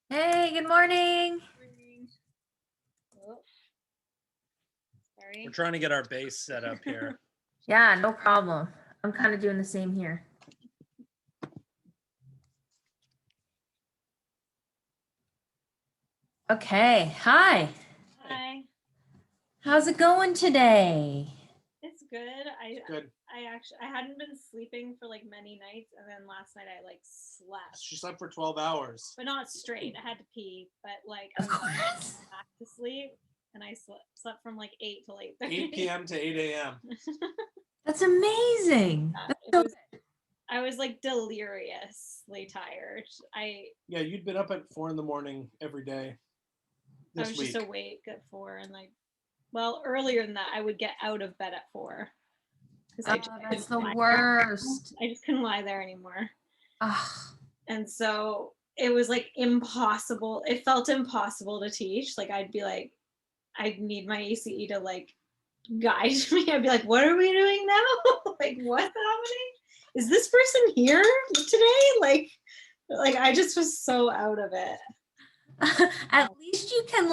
Hey, good morning. Oh, sorry. We're trying to get our base set up here. Yeah, no problem. I'm kind of doing the same here. Okay, hi. Hi. How's it going today? It's good. Good. I hadn't been sleeping for like many nights, and then last night I like slept, She slept for 12 hours. but not straight. I had to pee, but like Of course. back to sleep, and I slept from like 8 till 8:30. 8 p.m. to 8 a.m. That's amazing. That's so I was like deliriously tired. Yeah, you'd been up at 4 in the morning every day I this was week. just awake at 4 and well, earlier than that, I would get out of bed at 4. that's the worst. I just couldn't lie there anymore. Ugh. And so it was like impossible. It felt impossible to teach. Like I'd be like, I'd need my ACE to like guide me. I'd be like, what are we doing now? Like, what's happening? Is this person here today? Like I just was so out of it. At least you can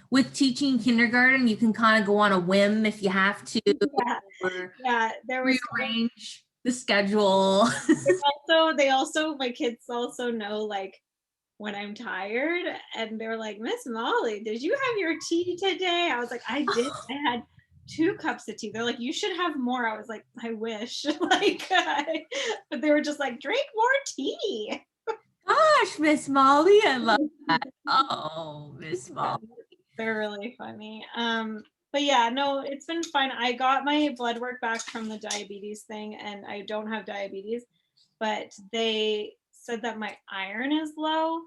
with teaching kindergarten, you can kind of go on a whim if you have to. Yeah, there was rearrange the schedule. My kids also know like when I'm tired, and they're like, Miss Molly, did you have your tea today? I was like, I did. I had 2 cups of tea. They're like, you should have more. I was like, I wish. But they were just like, drink more tea. Gosh, Miss Molly, I love that. Oh, Miss Molly. They're really funny. But yeah, no, it's been fun. I got my blood work back from the diabetes thing, and I don't have diabetes, but they said that my iron is low.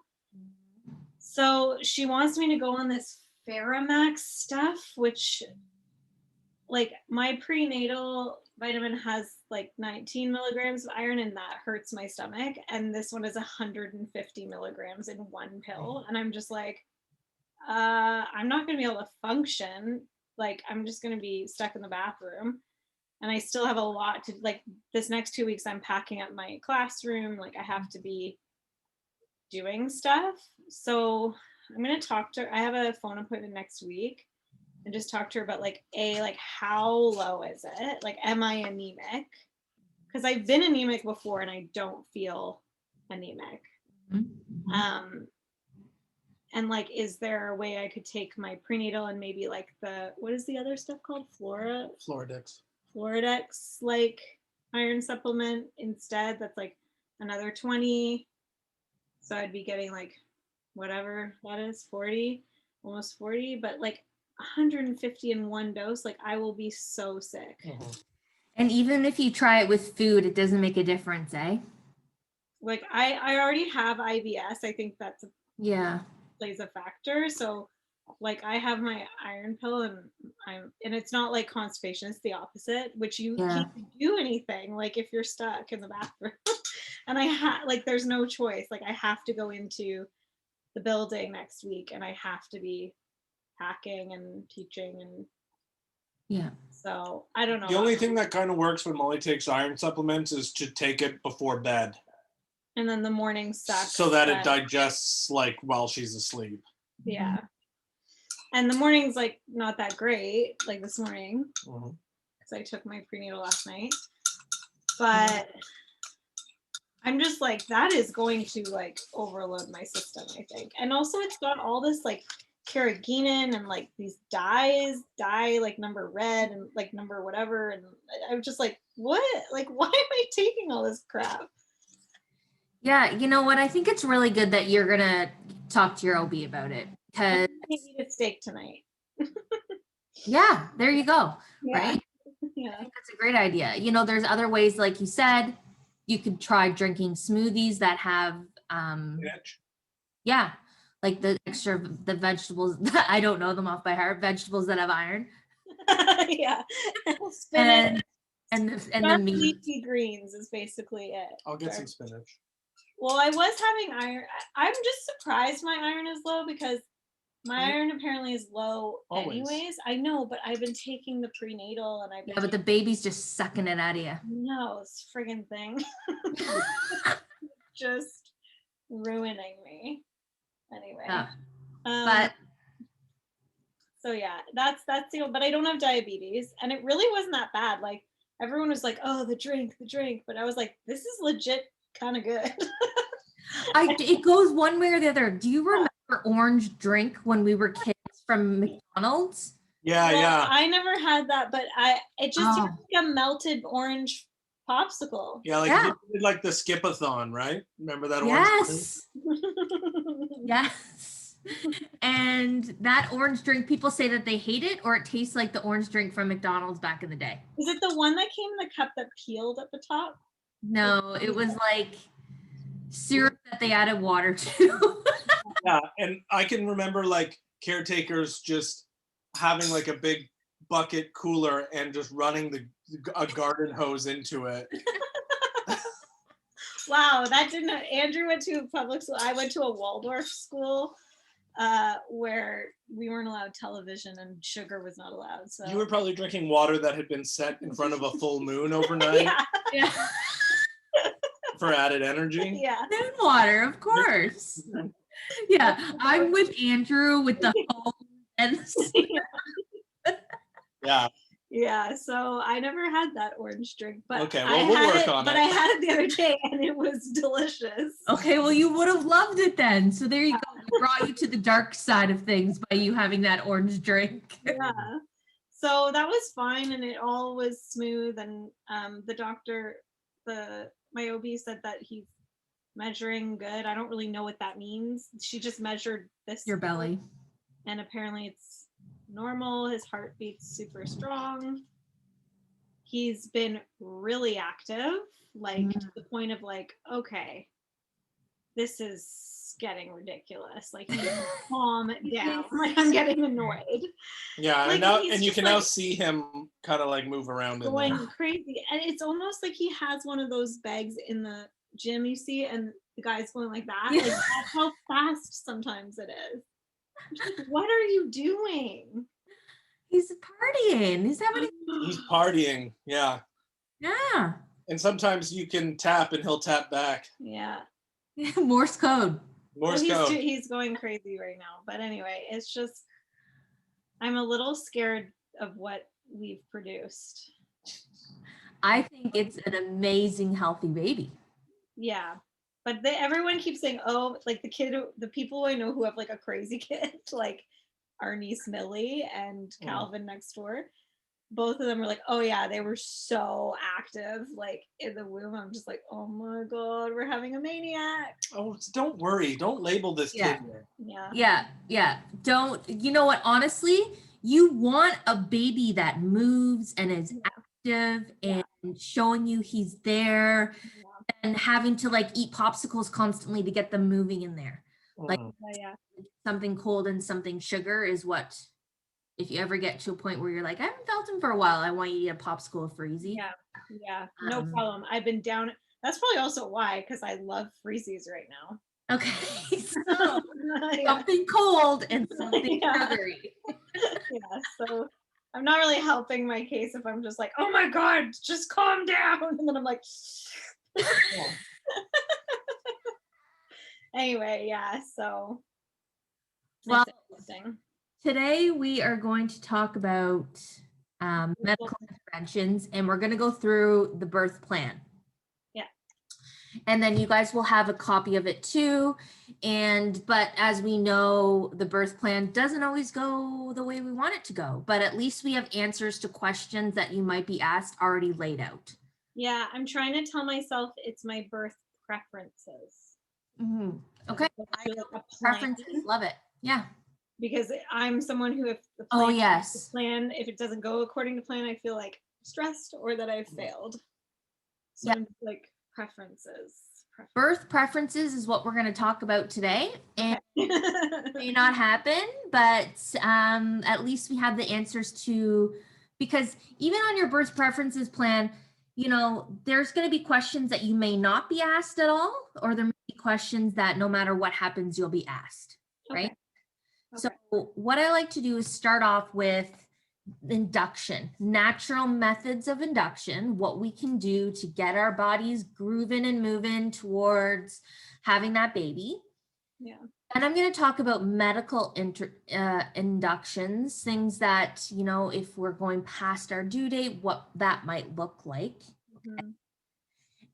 So she wants me to go on this Ferromax stuff, which like my prenatal vitamin has like 19 milligrams of iron, and that hurts my stomach. And this one is 150 milligrams in one pill. And I'm just like, I'm not going to be able to function. Like, I'm just going to be stuck in the bathroom. And I still have a lot to like this next 2 weeks. I'm packing up my classroom. Like, I have to be doing stuff. So I'm going to talk to her. I have a phone appointment next week and just talk to her about like how low is it? Like, am I anemic? Because I've been anemic before and I don't feel anemic. Mm-hmm. And like, is there a way I could take my prenatal and maybe like what is the other stuff called? Floridex, like iron supplement instead. That's like another 20. So I'd be getting like whatever that is, 40, almost 40, but like 150 in one dose. Like I will be so sick. Mm-hmm. And even if you try it with food, it doesn't make a difference, eh? Like I already have IBS. I think that's plays a factor. So like I have my iron pill, and it's not like constipation, it's the opposite, which you can't do anything like if you're stuck in the bathroom. And like there's no choice. Like I have to go into the building next week, and I have to be packing and teaching, and so I don't know. The only thing that kind of works when Molly takes iron supplements is to take it before bed. And then the morning sucks. So that it digests like while she's asleep. Yeah. And the morning's like not that great, like this morning, because I took my prenatal last night. But I'm just like, that is going to like overload my system, I think. And also it's got all this like carrageenan and like these dye like number red and like number whatever. And I'm just like, what? Like, why am I taking all this crap? Yeah, you know what? I think it's really good that you're going to talk to your OB about it, because I eat a steak tonight. Yeah, there you go. Yeah. Right? Yeah. I think that's a great idea. You know, there's other ways, like you said, you could try drinking smoothies that have like the vegetables. I don't know them off by heart. Vegetables that have iron. Yeah. Spinach and the meat. Leafy greens is basically it. I'll get some spinach. Well, I was having iron. I'm just surprised my iron is low, because my iron apparently is low anyways. I know, but I've been taking the prenatal, and I've been but the baby's just sucking it out of you. No, this friggin' thing. Just ruining me. Anyway. Yeah. Um, But so yeah, that's the, but I don't have diabetes, and it really wasn't that bad. Like everyone was like, oh, the drink, but I was like, this is legit kind of good. it goes one way or the other. Do you remember orange drink when we were kids from McDonald's? Yeah, Well, yeah. I never had that, but it just Oh. tastes like a melted orange popsicle. Yeah, like Yeah. you did like the skip-a-thon, right? Remember that orange drink? Yes. And that orange drink, people say that they hate it or it tastes like the orange drink from McDonald's back in the day. Is it the one that came in the cup that peeled at the top? No, it was like syrup that they added water to. Yeah, and I can remember like caretakers just having like a big bucket cooler and just running a garden hose into it. Wow, that didn't. Andrew went to public school. I went to a Waldorf school where we weren't allowed television and sugar was not allowed. So You were probably drinking water that had been set in front of a full moon overnight. yeah, Yeah. For added energy. yeah. Moon water, of course. Yeah, I'm with Andrew with the hose and Yeah. Yeah, so I never had that orange drink, but Okay, well, we'll work on But it. I had it the other day, and it was delicious. Okay, well, you would have loved it then. So there you go. We brought you to the dark side of things by you having that orange drink. Yeah, so that was fine, and it all was smooth. And the doctor, my OB said that he's measuring good. I don't really know what that means. She just measured this Your belly. and apparently it's normal. His heartbeat's super strong. He's been really active, like to the point of like, okay, this is getting ridiculous. Like, you know, calm down. Like, I'm getting annoyed. Yeah, Like, and now he's you just, can now like, see him kind of like move around in Going there. crazy, and it's almost like he has one of those bags in the gym you see, and the guy's going like that. Yeah. Like, that's how fast sometimes it is. I'm just like, what are you doing? He's partying. He's having He's partying, yeah. yeah. And sometimes you can tap and he'll tap back. Yeah. Morse code. Morse code. He's going crazy right now. But anyway, it's just, I'm a little scared of what we've produced. I think it's an amazing, healthy baby. Yeah. But everyone keeps saying, oh, like the people I know who have like a crazy kid, like our niece Millie and Calvin next door, both of them are like, oh yeah, they were so active, like in the womb. I'm just like, oh my God, we're having a maniac. Oh, don't worry. Don't label this kid. Yeah. Don't, you know what? Honestly, you want a baby that moves and is active and showing you he's there and having to like eat popsicles constantly to get them moving in there. Like something cold and something sugar is what, if you ever get to a point where you're like, I haven't felt him for a while, I want you to eat a popsicle of Freezy. Yeah, no problem. I've been down. That's probably also why, because I love Freezies right now. Okay, so something cold and something sugary. Yeah, so I'm not really helping my case if I'm just like, oh my God, just calm down. And then I'm like, anyway, yeah, so. Well, interesting. Today we are going to talk about medical interventions, and we're going to go through the birth plan. Yeah. And then you guys will have a copy of it too. But as we know, the birth plan doesn't always go the way we want it to go, but at least we have answers to questions that you might be asked already laid out. Yeah, I'm trying to tell myself it's my birth preferences. Mm-hmm. Okay. Preferences, love it. Yeah. Because I'm someone who, if the plan, yes, if it doesn't go according to plan, I feel like stressed or that I've failed. So I'm like preferences. Birth preferences is what we're going to talk about today, and may not happen, but at least we have the answers to, because even on your birth preferences plan, you know, there's going to be questions that you may not be asked at all, or there may be questions that no matter what happens, you'll be asked, right? So what I like to do is start off with induction, natural methods of induction, what we can do to get our bodies grooving and moving towards having that baby. Yeah. And I'm going to talk about medical inductions, things that, you know, if we're going past our due date, what that might look like. Mhm.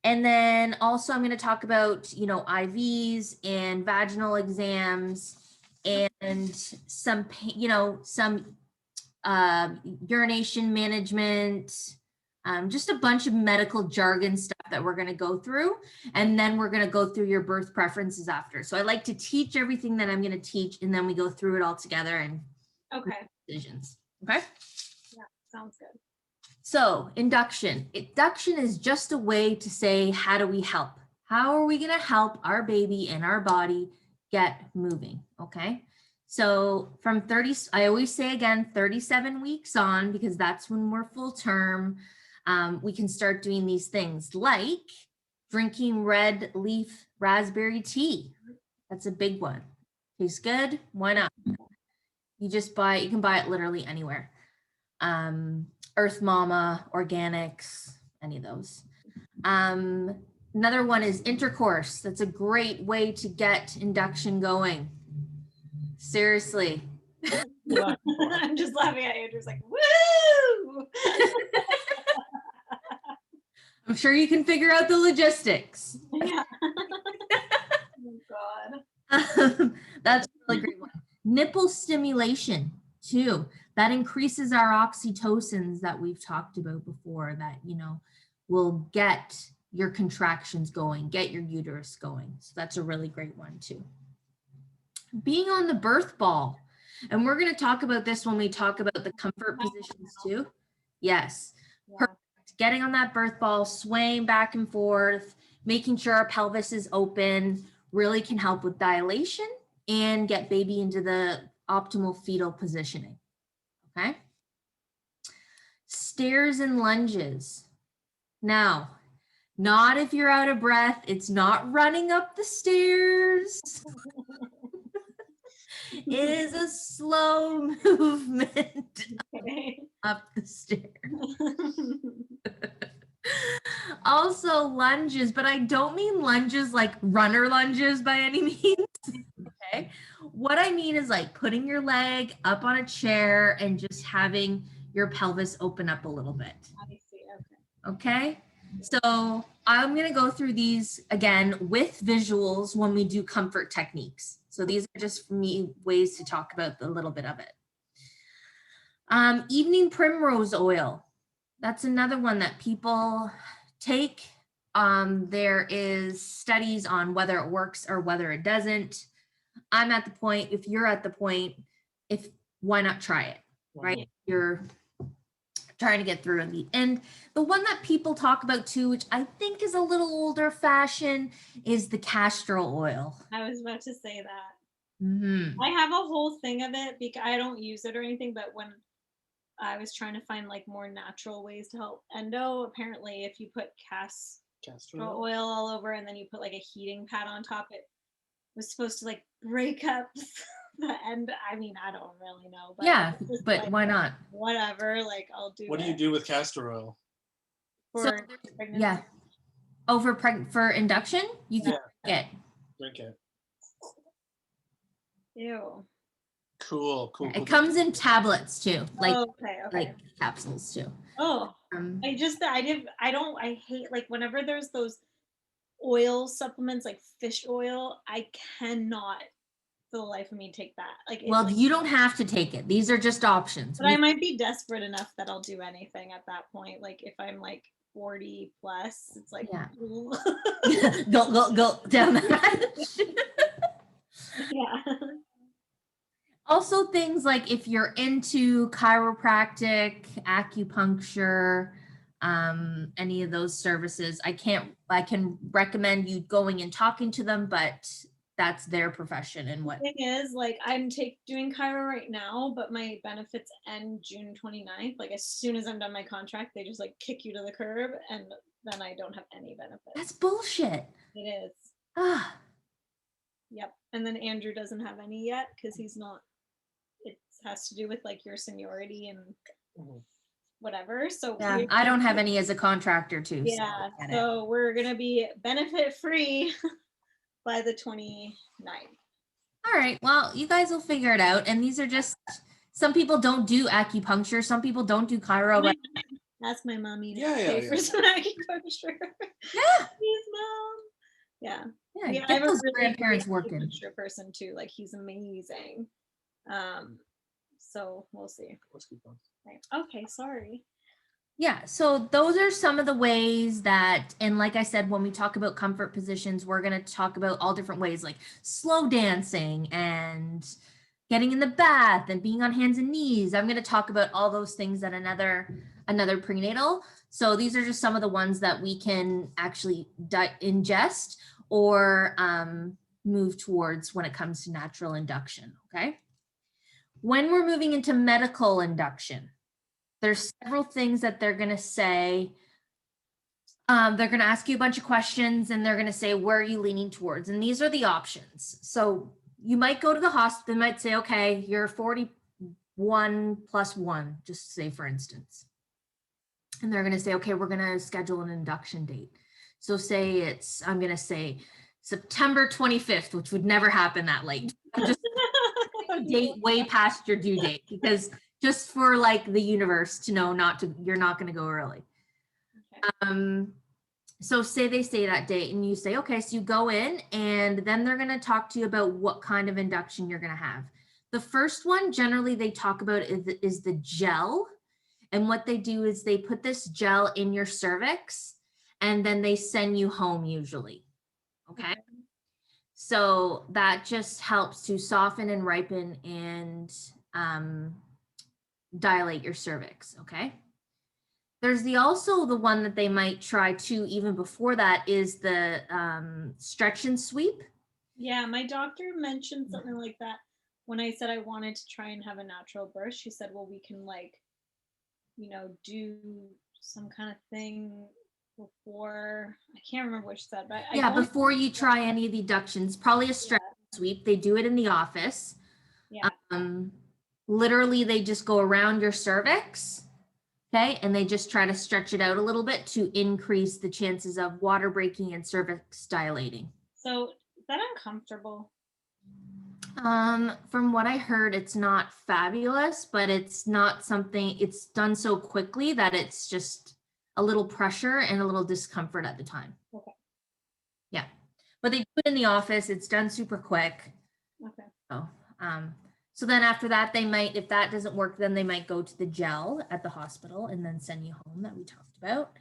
And then also I'm going to talk about, you know, IVs and vaginal exams and some, you know, some urination management, just a bunch of medical jargon stuff that we're going to go through. And then we're going to go through your birth preferences after. So I like to teach everything that I'm going to teach, and then we go through it all together and Okay. decisions. Okay. Yeah, sounds good. So induction. Induction is just a way to say, how do we help? How are we going to help our baby and our body get moving? Okay. So from 30, I always say again, 37 weeks on, because that's when we're full term, we can start doing these things like drinking red leaf raspberry tea. That's a big one. Tastes good. Why not? You can buy it literally anywhere. Earth Mama, organics, any of those. Another one is intercourse. That's a great way to get induction going. Seriously. I'm just laughing at Andrew's like, woo! I'm sure you can figure out the logistics. Yeah. Oh God. That's a really great one. Nipple stimulation too. That increases our oxytocins that we've talked about before, that, you know, will get your contractions going, get your uterus going. So that's a really great one too. Being on the birth ball. And we're going to talk about this when we talk about the comfort positions too. Yes. Yeah. Perfect. Getting on that birth ball, swaying back and forth, making sure our pelvis is open really can help with dilation and get baby into the optimal fetal positioning. Okay. Stairs and lunges. Now, not if you're out of breath. It's not running up the stairs. It is a slow movement up the stairs. Also lunges, but I don't mean lunges like runner lunges by any means. Okay. What I mean is like putting your leg up on a chair and just having your pelvis open up a little bit. I see. Okay. So I'm going to go through these again with visuals when we do comfort techniques. So these are just for me ways to talk about a little bit of it. Evening primrose oil. That's another one that people take. There is studies on whether it works or whether it doesn't. I'm at the point, if you're at the point, why not try it, right? You're trying to get through it. And the one that people talk about too, which I think is a little older fashioned, is the castor oil. I was about to say that. Mm-hmm. I have a whole thing of it because I don't use it or anything, but when I was trying to find like more natural ways to help endo, apparently if you put castor oil all over and then you put like a heating pad on top, it was supposed to like break up the end. I mean, I don't really know. But yeah, but like, why not? Whatever, like I'll do What do you do with castor oil? For pregnancy? Yeah. For induction, you can Drink it. Ew. Cool. It comes in tablets too, like like capsules too. Oh, I hate like whenever there's those oil supplements like fish oil, I cannot for the life of me take that. Like, well, you don't have to take it. These are just options. But I might be desperate enough that I'll do anything at that point. Like if I'm like 40 plus, it's like go down that. Yeah. Also things like if you're into chiropractic, acupuncture, any of those services, I can recommend you going and talking to them, but that's their profession. And what thing is, like I'm doing chiro right now, but my benefits end June 29th. Like as soon as I'm done my contract, they just like kick you to the curb and then I don't have any benefits. That's bullshit. It is. Ah. Yep. And then Andrew doesn't have any yet because he's not. It has to do with like your seniority and whatever. So yeah, I don't have any as a contractor too. Yeah. So we're gonna be benefit free by the 29th. All right. Well, you guys will figure it out. And these are just, some people don't do acupuncture. Some people don't do chiro. Right? Ask my mommy to Yeah, pay for some acupuncture. Yeah. Please, mom. Yeah. Yeah. I Get have a those really grandparents great working. acupuncture person too. Like he's amazing. So we'll see. Let's keep going. Right. Okay, sorry. Yeah, so those are some of the ways that, and like I said, when we talk about comfort positions, we're going to talk about all different ways, like slow dancing and getting in the bath and being on hands and knees. I'm going to talk about all those things at another prenatal. So these are just some of the ones that we can actually ingest or move towards when it comes to natural induction, okay? When we're moving into medical induction, there's several things that they're going to say. They're going to ask you a bunch of questions and they're going to say, where are you leaning towards? And these are the options. So you might go to the hospital, they might say, okay, you're 41 plus 1, just say for instance. And they're going to say, okay, we're going to schedule an induction date. So say I'm going to say September 25th, which would never happen that late. Just date way past your due date, because just for like the universe to know you're not going to go early. Okay. So say they say that date and you say, okay, so you go in and then they're going to talk to you about what kind of induction you're going to have. The first one generally they talk about is the gel. And what they do is they put this gel in your cervix and then they send you home usually. Okay. So that just helps to soften and ripen and dilate your cervix. Okay. There's also the one that they might try too, even before that, is the stretch and sweep. Yeah, my doctor mentioned something like that when I said I wanted to try and have a natural birth. She said, well, we can do some kind of thing before. I can't remember what she said, but before you try any of the inductions, probably a stretch and sweep. They do it in the office. Yeah. Literally, they just go around your cervix. Okay, and they just try to stretch it out a little bit to increase the chances of water breaking and cervix dilating. So is that uncomfortable? From what I heard, it's not fabulous, but it's not something, it's done so quickly that it's just a little pressure and a little discomfort at the time. Okay. Yeah, but they do it in the office. It's done super quick. Okay. So then after that, they might, if that doesn't work, then they might go to the gel at the hospital and then send you home that we talked about.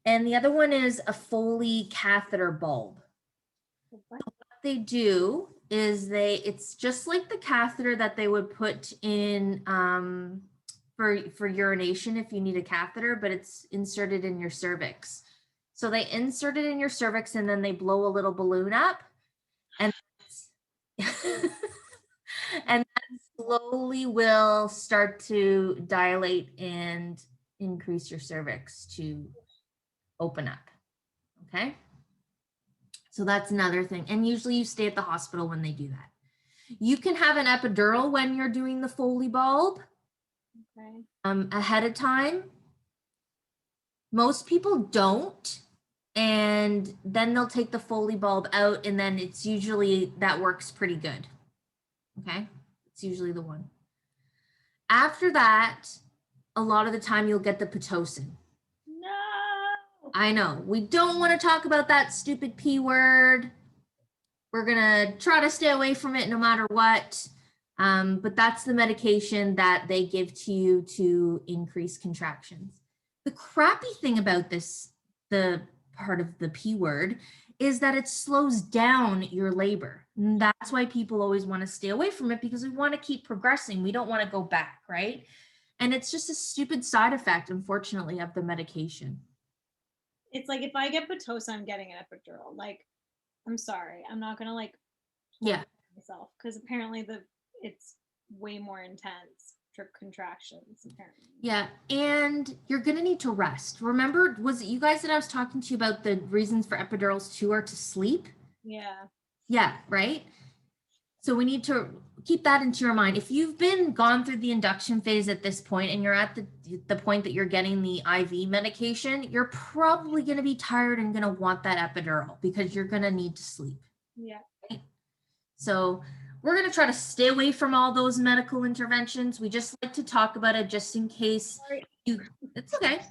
And the other one is a Foley catheter bulb. So what they do is it's just like the catheter that they would put in for urination if you need a catheter, but it's inserted in your cervix. So they insert it in your cervix and then they blow a little balloon up and and that slowly will start to dilate and increase your cervix to open up. Okay. So that's another thing. And usually you stay at the hospital when they do that. You can have an epidural when you're doing the Foley bulb. Okay. Ahead of time. Most people don't. And then they'll take the Foley bulb out and then it's usually, that works pretty good. Okay. It's usually the one. After that, a lot of the time you'll get the Pitocin. No. I know. We don't want to talk about that stupid P word. We're going to try to stay away from it no matter what. But that's the medication that they give to you to increase contractions. The crappy thing about this, the part of the P word, is that it slows down your labor. And that's why people always want to stay away from it, because we want to keep progressing. We don't want to go back, right? And it's just a stupid side effect, unfortunately, of the medication. It's like if I get Pitocin, I'm getting an epidural. Like, I'm sorry, I'm not gonna myself, because apparently it's way more intense for contractions apparently. Yeah, and you're gonna need to rest. Remember, was it you guys that I was talking to you about the reasons for epidurals too are to sleep? Yeah, right. So we need to keep that into your mind. If you've gone through the induction phase at this point and you're at the point that you're getting the IV medication, you're probably going to be tired and going to want that epidural because you're going to need to sleep. Yeah. Right? So we're going to try to stay away from all those medical interventions. We just like to talk about it just in case it's okay.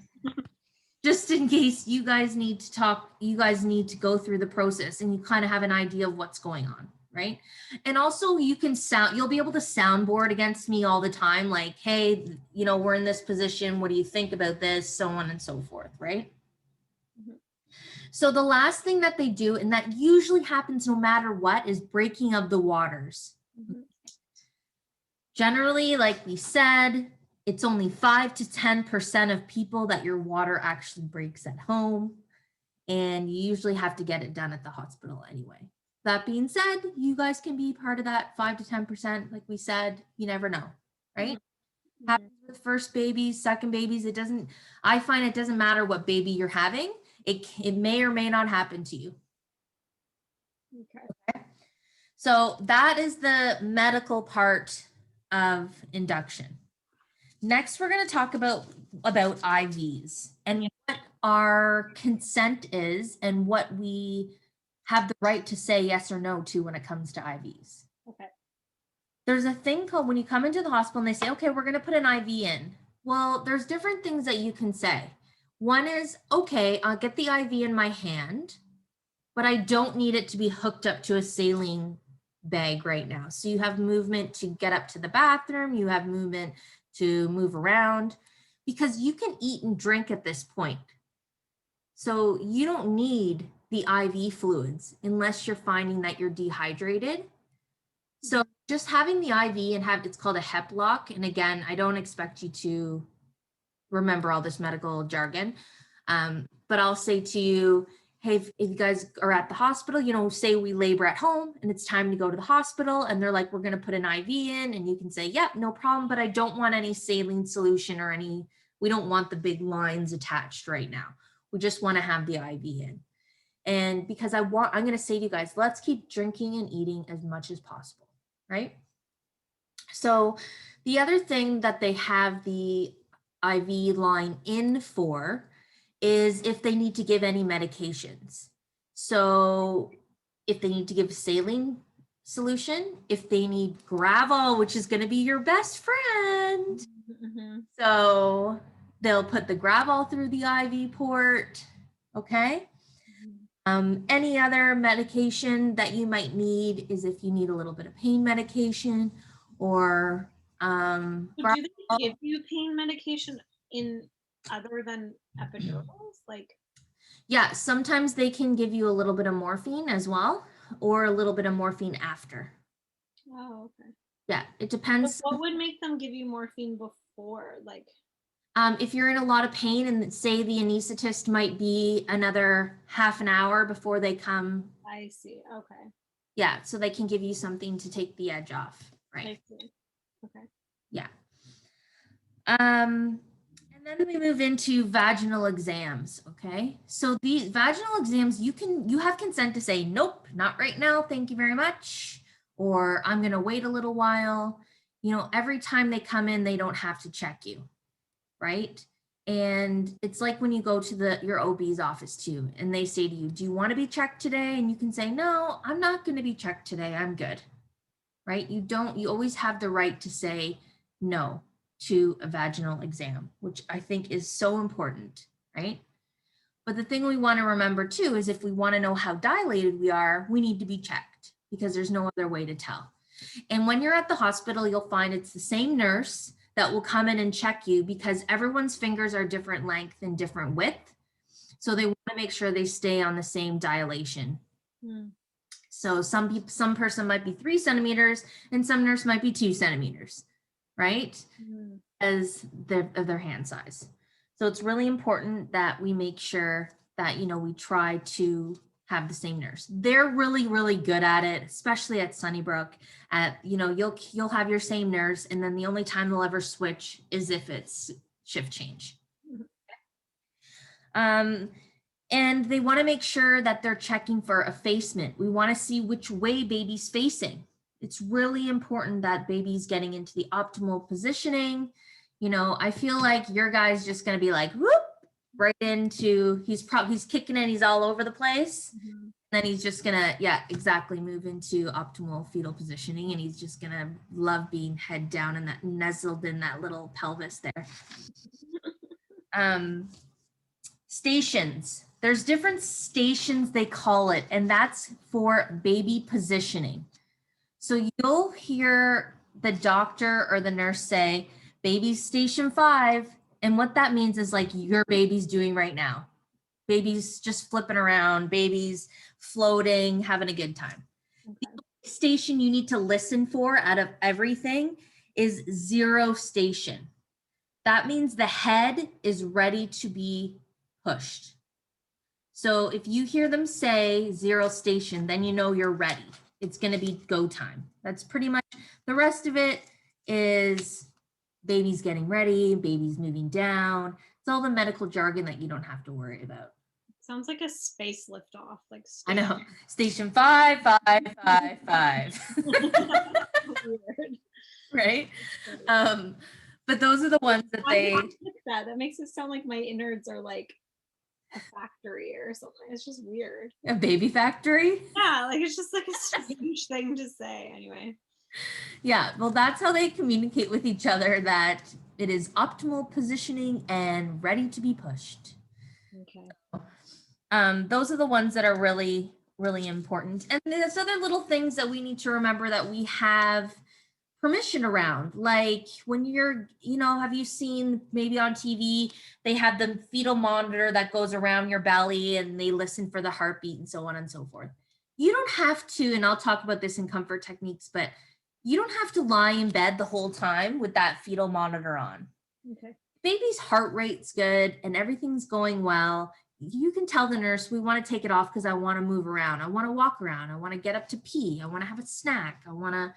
Just in case you guys need to talk, you guys need to go through the process and you kind of have an idea of what's going on, right? And also you'll be able to soundboard against me all the time, like, hey, we're in this position. What do you think about this? So on and so forth, right? Mm-hmm. So the last thing that they do, and that usually happens no matter what, is breaking of the waters. Mm-hmm. Generally, like we said, it's only 5 to 10% of people that your water actually breaks at home, and you usually have to get it done at the hospital anyway. That being said, you guys can be part of that 5 to 10%. Like we said, you never know, right? Mm-hmm. Happens with first babies, second babies. I find it doesn't matter what baby you're having. It may or may not happen to you. Okay. So that is the medical part of induction. Next, we're going to talk about IVs and what our consent is and what we have the right to say yes or no to when it comes to IVs. Okay. There's a thing called when you come into the hospital and they say, okay, we're going to put an IV in. Well, there's different things that you can say. One is, okay, I'll get the IV in my hand, but I don't need it to be hooked up to a saline bag right now. So you have movement to get up to the bathroom, you have movement to move around, because you can eat and drink at this point. So you don't need the IV fluids unless you're finding that you're dehydrated. So just having the IV and it's called a HEP lock. And again, I don't expect you to remember all this medical jargon, but I'll say to you, hey, if you guys are at the hospital, say we labor at home and it's time to go to the hospital and they're like, we're going to put an IV in, and you can say, yep, no problem, but I don't want any saline solution we don't want the big lines attached right now. We just want to have the IV in. And because I'm going to say to you guys, let's keep drinking and eating as much as possible, right? So the other thing that they have the IV line in for is if they need to give any medications. So if they need to give saline solution, if they need Gravol, which is going to be your best friend. Mm-hmm. So they'll put the Gravol through the IV port. Okay. Any other medication that you might need is if you need a little bit of pain medication or do they give you pain medication in other than epidurals? Yeah, sometimes they can give you a little bit of morphine as well, or a little bit of morphine after. Oh, okay. Yeah, it depends. But what would make them give you morphine before? If you're in a lot of pain and say the anesthetist might be another half an hour before they come. I see. Okay. Yeah, so they can give you something to take the edge off, right? I see. Okay. Yeah. And then we move into vaginal exams, okay? So these vaginal exams, you have consent to say, nope, not right now, thank you very much, or I'm gonna wait a little while. Every time they come in, they don't have to check you, right? And it's like when you go to your OB's office too, and they say to you, do you wanna be checked today? And you can say, no, I'm not gonna be checked today, I'm good, right? You always have the right to say no to a vaginal exam, which I think is so important, right? But the thing we want to remember too is if we want to know how dilated we are, we need to be checked because there's no other way to tell. And when you're at the hospital, you'll find it's the same nurse that will come in and check you because everyone's fingers are different length and different width. So they want to make sure they stay on the same dilation. So some person might be 3 centimeters and some nurse might be 2 centimeters. Right? As their hand size. So it's really important that we make sure that, we try to have the same nurse. They're really, really good at it, especially at Sunnybrook. You'll have your same nurse, and then the only time they'll ever switch is if it's shift change. And they want to make sure that they're checking for effacement. We want to see which way baby's facing. It's really important that baby's getting into the optimal positioning. I feel like your guy's just going to be like, whoop, right into, he's kicking it, he's all over the place. Then he's just gonna, yeah, exactly, move into optimal fetal positioning, and he's just gonna love being head down and that nestled in that little pelvis there. Stations. There's different stations, they call it, and that's for baby positioning. So you'll hear the doctor or the nurse say, baby's station 5. And what that means is like your baby's doing right now. Baby's just flipping around, baby's floating, having a good time. Okay. The station you need to listen for out of everything is 0 station. That means the head is ready to be pushed. So if you hear them say 0 station, then you know you're ready. It's going to be go time. That's pretty much, the rest of it is baby's getting ready, baby's moving down. It's all the medical jargon that you don't have to worry about. Sounds like a space liftoff. Like I know. Station 5, 5, 5, 5. Weird. Right? But those are the ones that they... That makes it sound like my innards are like a factory or something. It's just weird. A baby factory? Yeah, like it's just like a strange thing to say. Anyway. Yeah, well, that's how they communicate with each other, that it is optimal positioning and ready to be pushed. Okay. Those are the ones that are really, really important. And there's other little things that we need to remember that we have permission around. Like when you're, have you seen maybe on TV, they have the fetal monitor that goes around your belly and they listen for the heartbeat and so on and so forth. You don't have to, and I'll talk about this in comfort techniques, but you don't have to lie in bed the whole time with that fetal monitor on. Okay. Baby's heart rate's good and everything's going well. You can tell the nurse, we want to take it off because I want to move around. I want to walk around. I want to get up to pee. I want to have a snack. I want to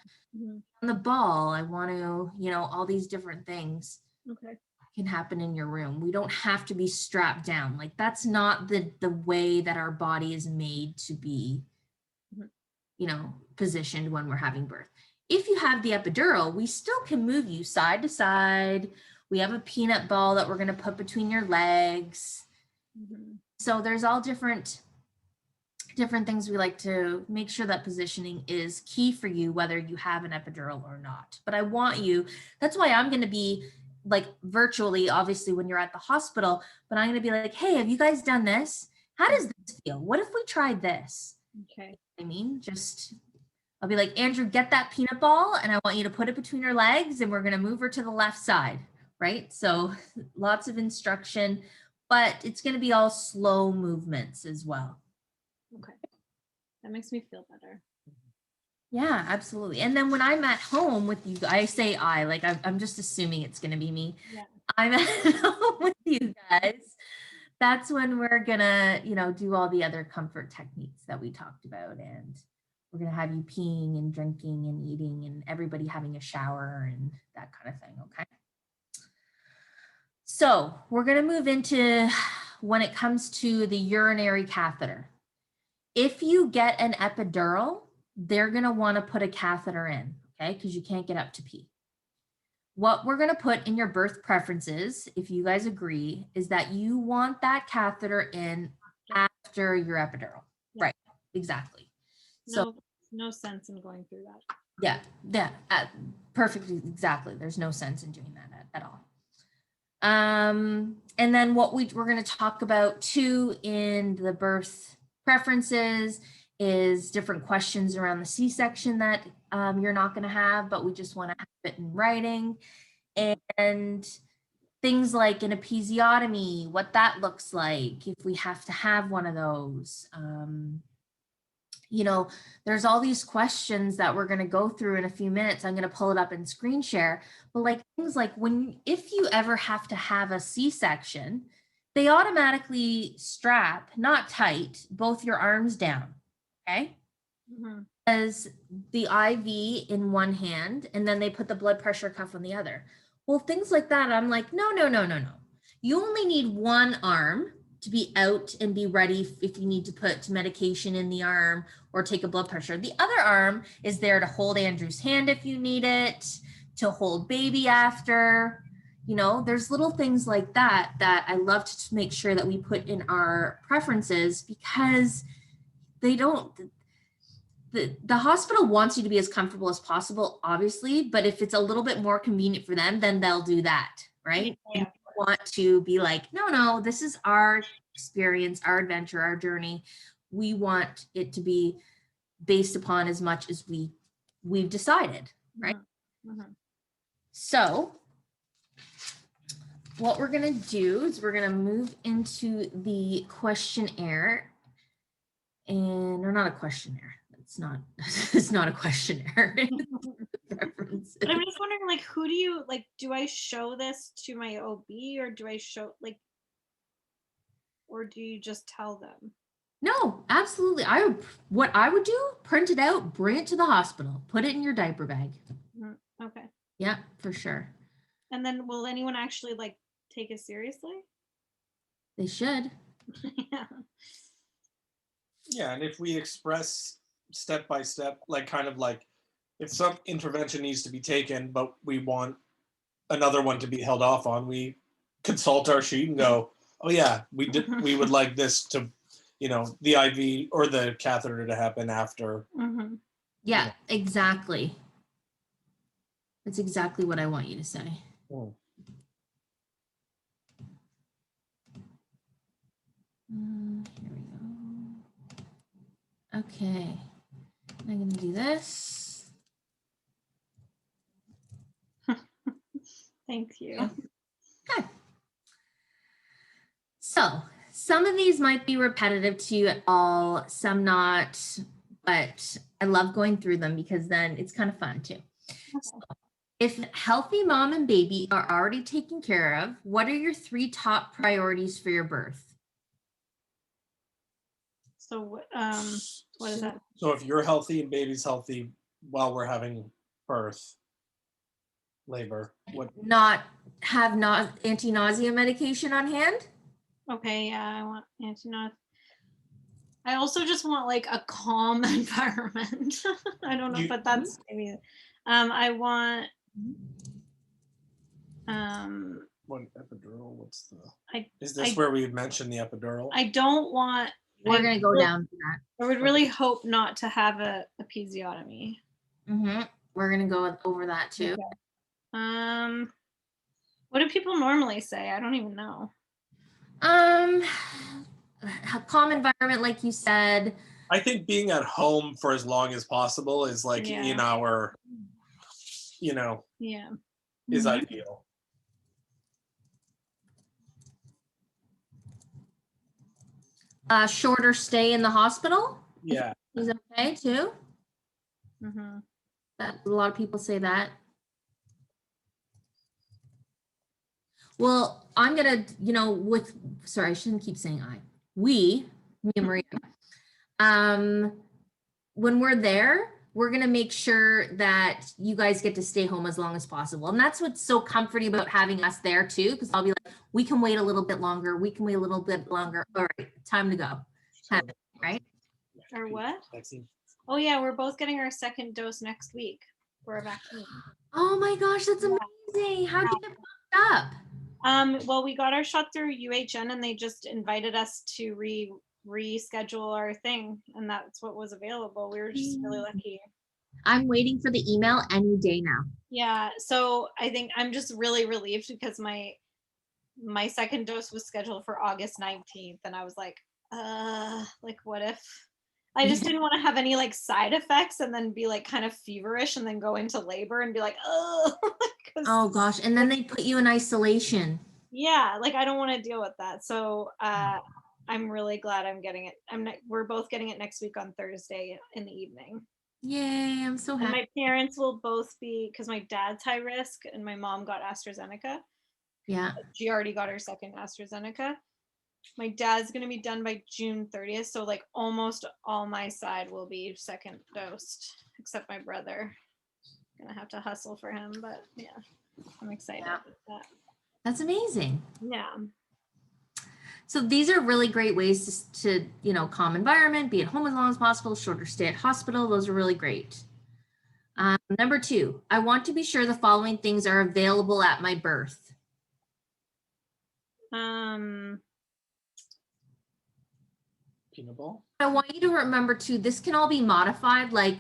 on the ball. I want to, all these different things. Okay. Can happen in your room. We don't have to be strapped down. Like that's not the way that our body is made to be, positioned when we're having birth. If you have the epidural, we still can move you side to side. We have a peanut ball that we're going to put between your legs. So there's all different things we like to make sure that positioning is key for you, whether you have an epidural or not. But I want you, that's why I'm going to be like virtually, obviously when you're at the hospital, but I'm going to be like, hey, have you guys done this? How does this feel? What if we tried this? Okay. I'll be like, Andrew, get that peanut ball and I want you to put it between her legs and we're going to move her to the left side, right? So lots of instruction, but it's going to be all slow movements as well. Okay. That makes me feel better. Yeah, absolutely. And then when I'm at home with you, I say I'm just assuming it's going to be me. Yeah. I'm at home with you guys. That's when we're going to, do all the other comfort techniques that we talked about. And we're going to have you peeing and drinking and eating and everybody having a shower and that kind of thing. Okay. So we're going to move into when it comes to the urinary catheter. If you get an epidural, they're going to want to put a catheter in, okay? Because you can't get up to pee. What we're going to put in your birth preferences, if you guys agree, is that you want that catheter in after your epidural. Yeah. Right, exactly. No sense in going through that. Yeah, perfectly, exactly. There's no sense in doing that at all. And then what we're going to talk about too in the birth preferences is different questions around the C-section that you're not going to have, but we just want to have it in writing, and things like an episiotomy, what that looks like if we have to have one of those. There's all these questions that we're going to go through in a few minutes. I'm going to pull it up and screen share, but like things like if you ever have to have a C-section, they automatically strap, not tight, both your arms down, okay? As the IV in one hand, and then they put the blood pressure cuff on the other. Well, things like that, I'm like, no. You only need one arm to be out and be ready if you need to put medication in the arm or take a blood pressure. The other arm is there to hold Andrew's hand if you need it, to hold baby after. There's little things like that I love to make sure that we put in our preferences, because they don't, the hospital wants you to be as comfortable as possible, obviously, but if it's a little bit more convenient for them, then they'll do that, right? Yeah. And you want to be like, no, this is our experience, our adventure, our journey. We want it to be based upon as much as we've decided, right? Mm-hmm. Mm-hmm. So what we're gonna do is we're gonna move into the questionnaire, or not a questionnaire. It's not a questionnaire. Preferences. But I'm just wondering, like, who do you, like, do I show this to my OB, or do I show, like, or do you just tell them? No, absolutely. What I would do, print it out, bring it to the hospital, put it in your diaper bag. Okay. Yeah, for sure. And then will anyone actually, like, take it seriously? They should. Yeah. Yeah, and if we express step by step, like kind of like if some intervention needs to be taken, but we want another one to be held off on, we consult our sheet and go, oh yeah, we would like this to, the IV or the catheter to happen after. Mm-hmm. Yeah, exactly. That's exactly what I want you to say. Oh. Here we go. Okay, I'm gonna do this. Thank you. Okay. So some of these might be repetitive to you at all, some not, but I love going through them because then it's kind of fun too. Okay. So, if healthy mom and baby are already taken care of, what are your 3 top priorities for your birth? So what is that? So if you're healthy and baby's healthy while we're having labor, what? Not have anti-nausea medication on hand? Okay, yeah, I want anti-nausea. I also just want like a calm environment. I don't know, but that's maybe. I want. What epidural? What's the? I. Is this where we mentioned the epidural? I don't want. We're gonna go down to that. I would really hope not to have a episiotomy. Mm-hmm. We're gonna go over that too. Okay. What do people normally say? I don't even know. Calm environment, like you said. I think being at home for as long as possible is like in our, is ideal. Shorter stay in the hospital. Yeah. Is okay too. Mm-hmm. That a lot of people say that. Well, I'm gonna, sorry, I shouldn't keep saying me and Maria. When we're there, we're gonna make sure that you guys get to stay home as long as possible. And that's what's so comforting about having us there too, because I'll be like, we can wait a little bit longer. We can wait a little bit longer. All right, time to go. Right? Or what? Vaccine. Oh yeah, we're both getting our 2nd dose next week for a vaccine. Oh my gosh, that's amazing. How did you get booked up? Well, we got our shot through UHN and they just invited us to reschedule our thing, and that's what was available. We were just really lucky. I'm waiting for the email any day now. Yeah, so I think I'm just really relieved because my 2nd dose was scheduled for August 19th, and I was like what if I just didn't want to have any like side effects and then be like kind of feverish and then go into labor and be like, oh. Oh gosh, and then they put you in isolation. Yeah, like I don't want to deal with that. So I'm really glad I'm getting it. We're both getting it next week on Thursday in the evening. Yay, I'm so happy. And my parents will both be, because my dad's high risk and my mom got AstraZeneca. Yeah. She already got her 2nd AstraZeneca. My dad's going to be done by June 30th. So like almost all my side will be 2nd dosed, except my brother. Gonna have to hustle for him, but yeah, I'm excited about that. That's amazing. Yeah. So these are really great ways to calm environment, be at home as long as possible, shorter stay at hospital. Those are really great. Number 2, I want to be sure the following things are available at my birth. Peanut ball. I want you to remember too, this can all be modified. Like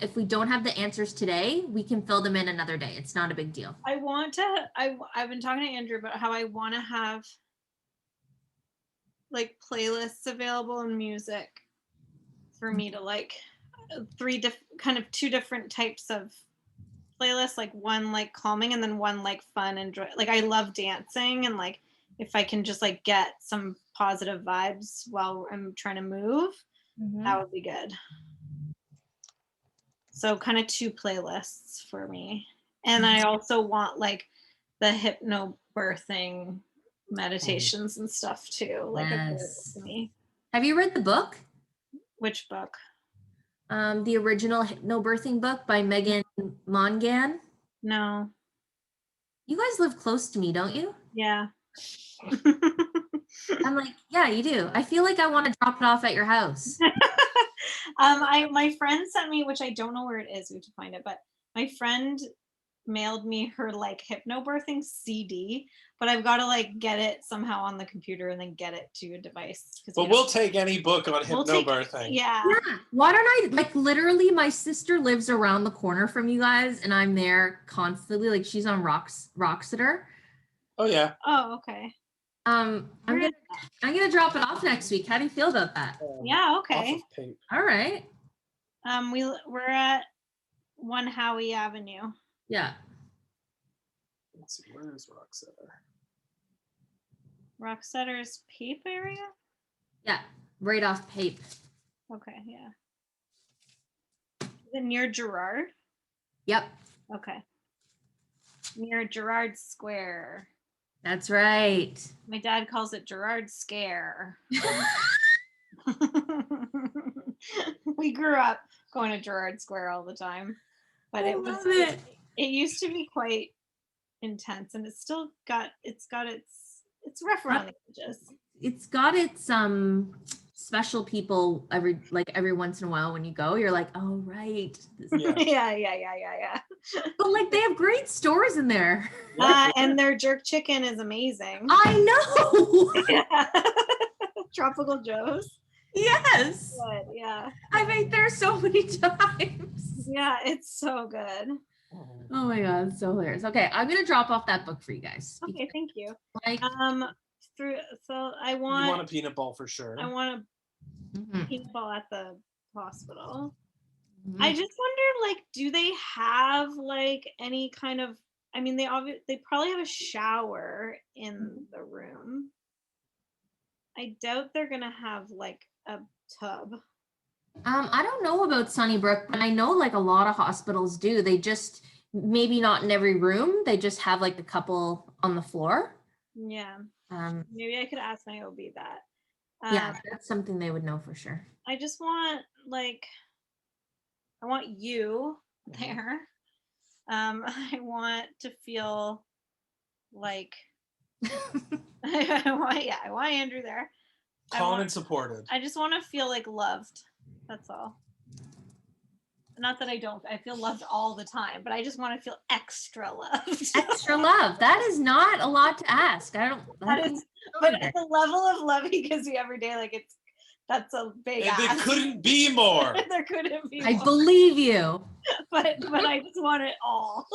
if we don't have the answers today, we can fill them in another day. It's not a big deal. I've been talking to Andrew about how I want to have like playlists available and music for me to like two different types of playlists, like one like calming and then one like fun and joy. Like I love dancing, and like if I can just like get some positive vibes while I'm trying to move, that would be good. So kind of 2 playlists for me. And I also want like the hypnobirthing meditations and stuff too. Like Yes. to me. Have you read the book? Which book? The original hypnobirthing book by Megan Mongan. No. You guys live close to me, don't you? Yeah. I'm like, yeah, you do. I feel like I want to drop it off at your house. My friend sent me, which I don't know where it is, we have to find it, but my friend mailed me her like hypnobirthing CD, but I've got to like get it somehow on the computer and then get it to a device. But we'll take any book on hypnobirthing. Yeah. Why don't I, like, literally my sister lives around the corner from you guys and I'm there constantly. Like she's on Roxeter. Oh yeah. Oh, okay. I'm gonna drop it off next week. How do you feel about that? Yeah, okay. Off of Pape. All right. We're at 1 Howie Avenue. Yeah. Let's see, where is Roxeter? Roxetter's Pape area? Yeah. Right off Pape. Okay, yeah. Is it near Gerard? Yep. Okay. Near Gerard Square. That's right. My dad calls it Gerard Scare. We grew up going to Gerard Square all the time, but it used to be quite intense, and it's rough around the edges. It's got its special people every once in a while when you go, you're like, oh right. Yeah. But like they have great stores in there. And their jerk chicken is amazing. I know. Yeah. Tropical Joe's. Yes. Good, yeah. I've ate there so many times. Yeah, it's so good. Oh my god, it's so hilarious. Okay, I'm gonna drop off that book for you guys. Okay, thank you. Like, I You want want a peanut ball for sure. a peanut ball at the hospital. Mhm. I just wonder, like, do they have like any kind of? I mean, they probably have a shower in the room. I doubt they're gonna have like a tub. I don't know about Sunnybrook, but I know like a lot of hospitals do. They just maybe not in every room. They just have like a couple on the floor. Yeah. Maybe I could ask my OB that. Yeah, that's something they would know for sure. I just want I want you there. I want to feel like I want Andrew there. Calm and supported. I just want to feel like loved. That's all. Not that I feel loved all the time, but I just want to feel extra loved. Extra love. That is not a lot to ask. But the level of love he gives me every day, like that's a big and ask. there couldn't be more. There couldn't be I more. believe you. But I just want it all.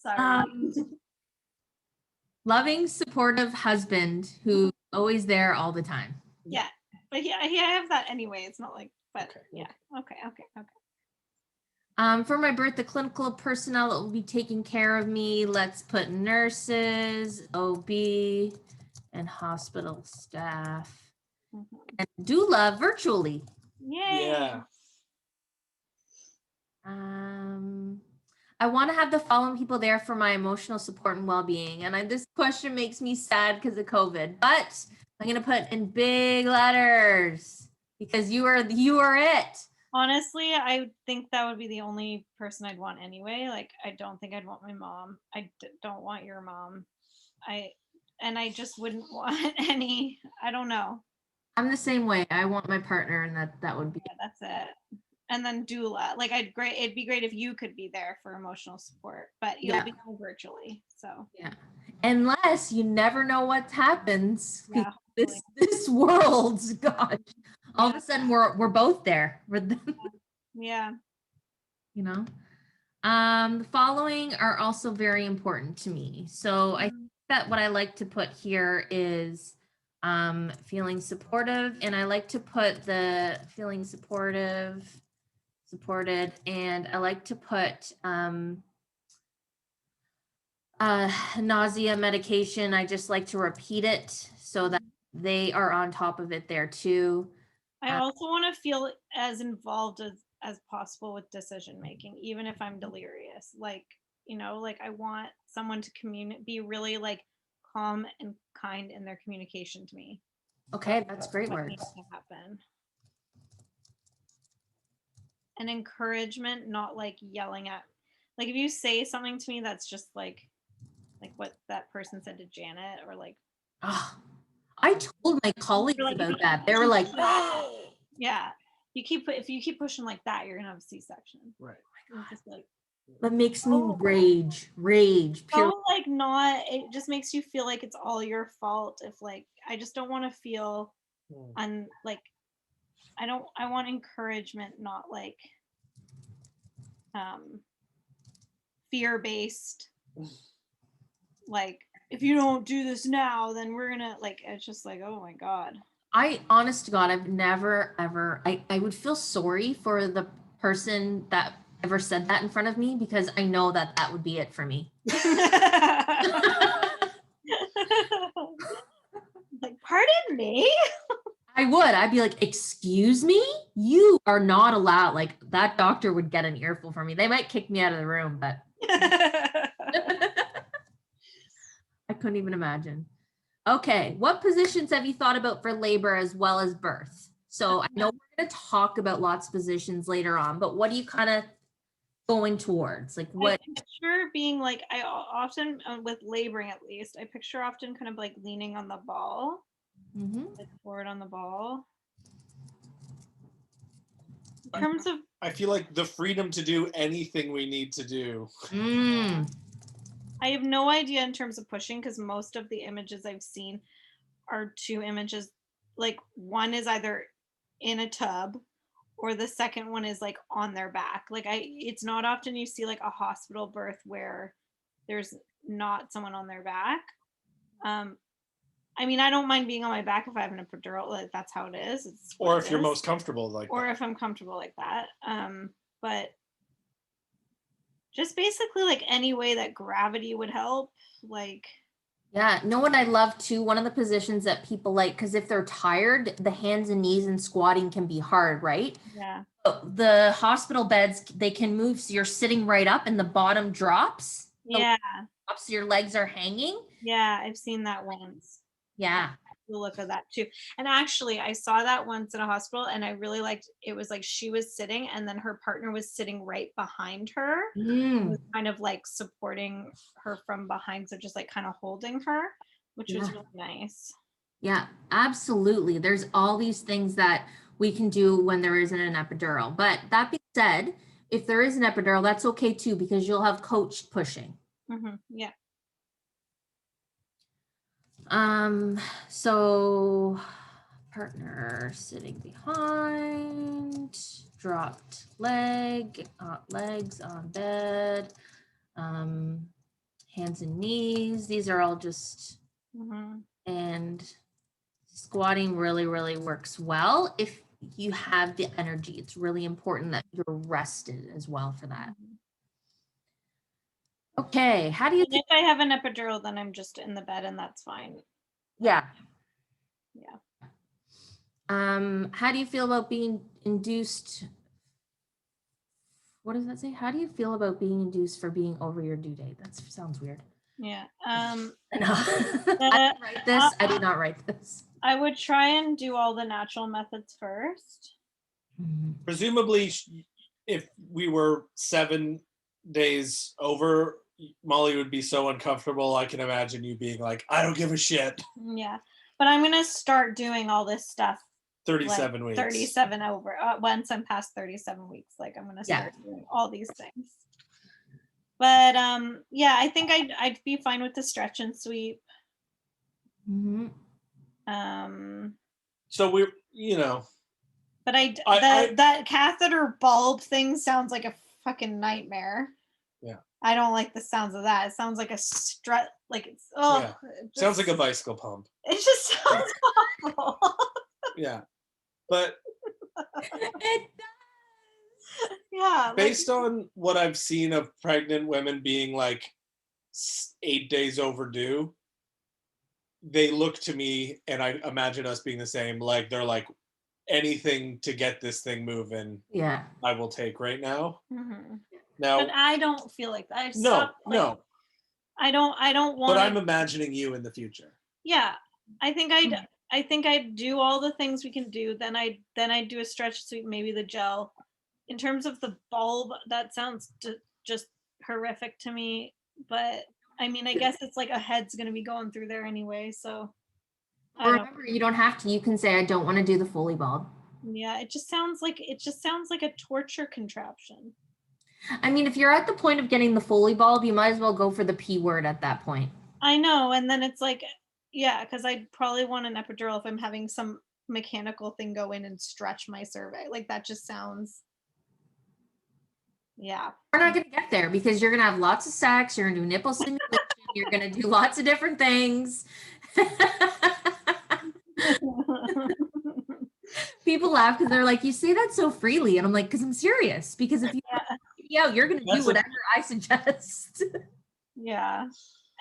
Sorry. Loving, supportive husband who's always there all the time. Yeah. But I have that anyway. It's not like, but Okay. yeah. Okay. For my birth, the clinical personnel that will be taking care of me, let's put nurses, OB, and hospital staff. Mm-hmm. And doula virtually. Yay. Yeah. I want to have the following people there for my emotional support and well-being. And this question makes me sad because of COVID, but I'm going to put in big letters because you are it. Honestly, I think that would be the only person I'd want anyway. Like, I don't think I'd want my mom. I don't want your mom. I just wouldn't want any. I don't know. I'm the same way. I want my partner, and that would be. Yeah, that's it. And then doula. Like, it'd be great if you could be there for emotional support, but you'll be virtually. So yeah, unless you never know what happens. Yeah. this world, gosh, all of a sudden we're both there. Yeah. You know, the following are also very important to me. So I think that what I like to put here is feeling supportive, and I like to put the feeling supported, and I like to put nausea medication. I just like to repeat it so that they are on top of it there too. I also want to feel as involved as possible with decision making, even if I'm delirious. Like, you know, like I want someone to be really like calm and kind in their communication to me. Okay, that's great What words. needs to happen. And encouragement, not like yelling at, like if you say something to me that's just like what that person said to Janet, or like, Oh, I told my colleagues like, about that. They were like, yeah, if you keep pushing like that, you're gonna have a C-section. Right. It's just like, that makes me rage, pure. so like not, it just makes you feel like it's all your fault. If like, I just don't want to feel like, I want encouragement, not like fear-based, like if you don't do this now, then we're gonna, like, it's just like, oh my God. I, honest to God, I've never ever, I would feel sorry for the person that ever said that in front of me, because I know that that would be it for me. Like, pardon me? I'd be like, excuse me? You are not allowed. Like, that doctor would get an earful from me. They might kick me out of the room, but I couldn't even imagine. Okay, what positions have you thought about for labor as well as birth? So I know we're going to talk about lots of positions later on, but what are you kind of going towards? Like what? I picture being like, I often, with laboring at least, I picture often kind of like leaning on the ball, like forward on the ball. In terms of, I feel like the freedom to do anything we need to do. I have no idea in terms of pushing, because most of the images I've seen are two images. Like one is either in a tub, or the second one is like on their back. Like it's not often you see like a hospital birth where there's not someone on their back. I mean, I don't mind being on my back if I have an epidural, like that's how it is. Or if you're most comfortable like or that. if I'm comfortable like that. But just basically like any way that gravity would help, like. Yeah, know what I love too? One of the positions that people like, because if they're tired, the hands and knees and squatting can be hard, right? Yeah. The hospital beds, they can move so you're sitting right up and the bottom drops. Yeah. So your legs are hanging. Yeah, I've seen that once. Yeah. The look of that too. And actually I saw that once in a hospital, and I really liked it. Was like she was sitting and then her partner was sitting right behind her. Was kind of like supporting her from behind, so just like kind of holding her, which was really nice. Yeah, absolutely. There's all these things that we can do when there isn't an epidural. But that being said, if there is an epidural, that's okay too, because you'll have coached pushing. Yeah. So partner sitting behind, dropped legs on bed, hands and knees. These are all just, and squatting really, really works well if you have the energy. It's really important that you're rested as well for that. Okay, how do you if I have an epidural, then I'm just in the bed and that's fine. Yeah. Yeah. How do you feel about being induced? What does that say? How do you feel about being induced for being over your due date? That sounds weird. Yeah. No. I didn't write this. I did not write this. I would try and do all the natural methods first. Presumably, if we were 7 days over, Molly would be so uncomfortable. I can imagine you being like, I don't give a shit. Yeah. But I'm going to start doing all this stuff 37 like weeks. 37 over. Once I'm past 37 weeks, like I'm going to start doing all these things. But yeah, I think I'd be fine with the stretch and sweep. So we're, you know, But I that catheter bulb thing sounds like a fucking nightmare. Yeah. I don't like the sounds of that. It sounds like a strut, like it's Yeah. Sounds like a bicycle pump. It just sounds awful. Yeah. But It Yeah. based on what I've seen of pregnant women being like 8 days overdue, they look to me, and I imagine us being the same, like they're like, anything to get this thing moving, yeah. I will take right now. Mhm. Now, But I don't feel like that. no, I don't want. but I'm imagining you in the future. Yeah, I think I'd do all the things we can do. Then I'd do a stretch suit, maybe the gel. In terms of the bulb, that sounds just horrific to me. But I mean, I guess it's like a head's gonna be going through there anyway. So Remember, you don't have to. You can say, I don't want to do the Foley bulb. yeah, it just sounds like a torture contraption. I mean, if you're at the point of getting the Foley bulb, you might as well go for the P word at that point. I know, and then it's like, yeah, because I'd probably want an epidural if I'm having some mechanical thing go in and stretch my cervix. Like that just sounds, yeah. We're not going to get there because you're going to have lots of sex. You're going to do nipple stimulation. You're going to do lots of different things. People laugh because they're like, you say that so freely. And I'm like, because I'm serious. Because if you you're going to do whatever I suggest. Yeah.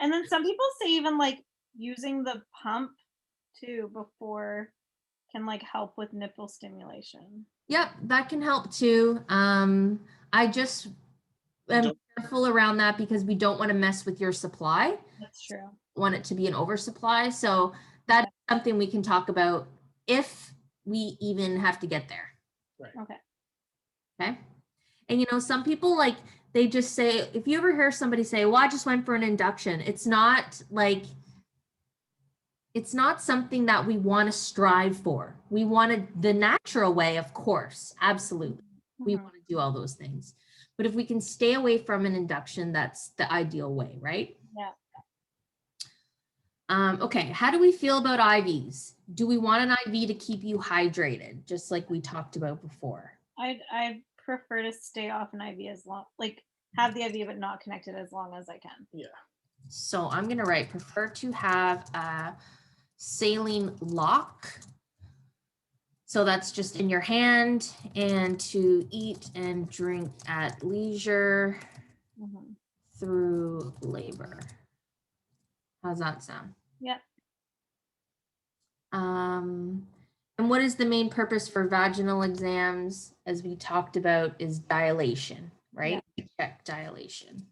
And then some people say even like using the pump too before can like help with nipple stimulation. Yep, that can help too. I just am careful around that because we don't want to mess with your supply. That's true. Want it to be an oversupply. So that's something we can talk about if we even have to get there. Right. Okay. And you know, some people like, they just say, if you ever hear somebody say, well, I just went for an induction, it's not something that we want to strive for. We wanted the natural way, of course, absolutely. We want to do all those things. But if we can stay away from an induction, that's the ideal way, right? Yeah. Okay, how do we feel about IVs? Do we want an IV to keep you hydrated, just like we talked about before? I'd prefer to stay off an IV as long, like have the IV but not connected as long as I can. Yeah. So I'm gonna write prefer to have a saline lock. So that's just in your hand, and to eat and drink at leisure through labor. How's that sound? Yep. And what is the main purpose for vaginal exams, as we talked about, is dilation, right? Yeah. Check dilation.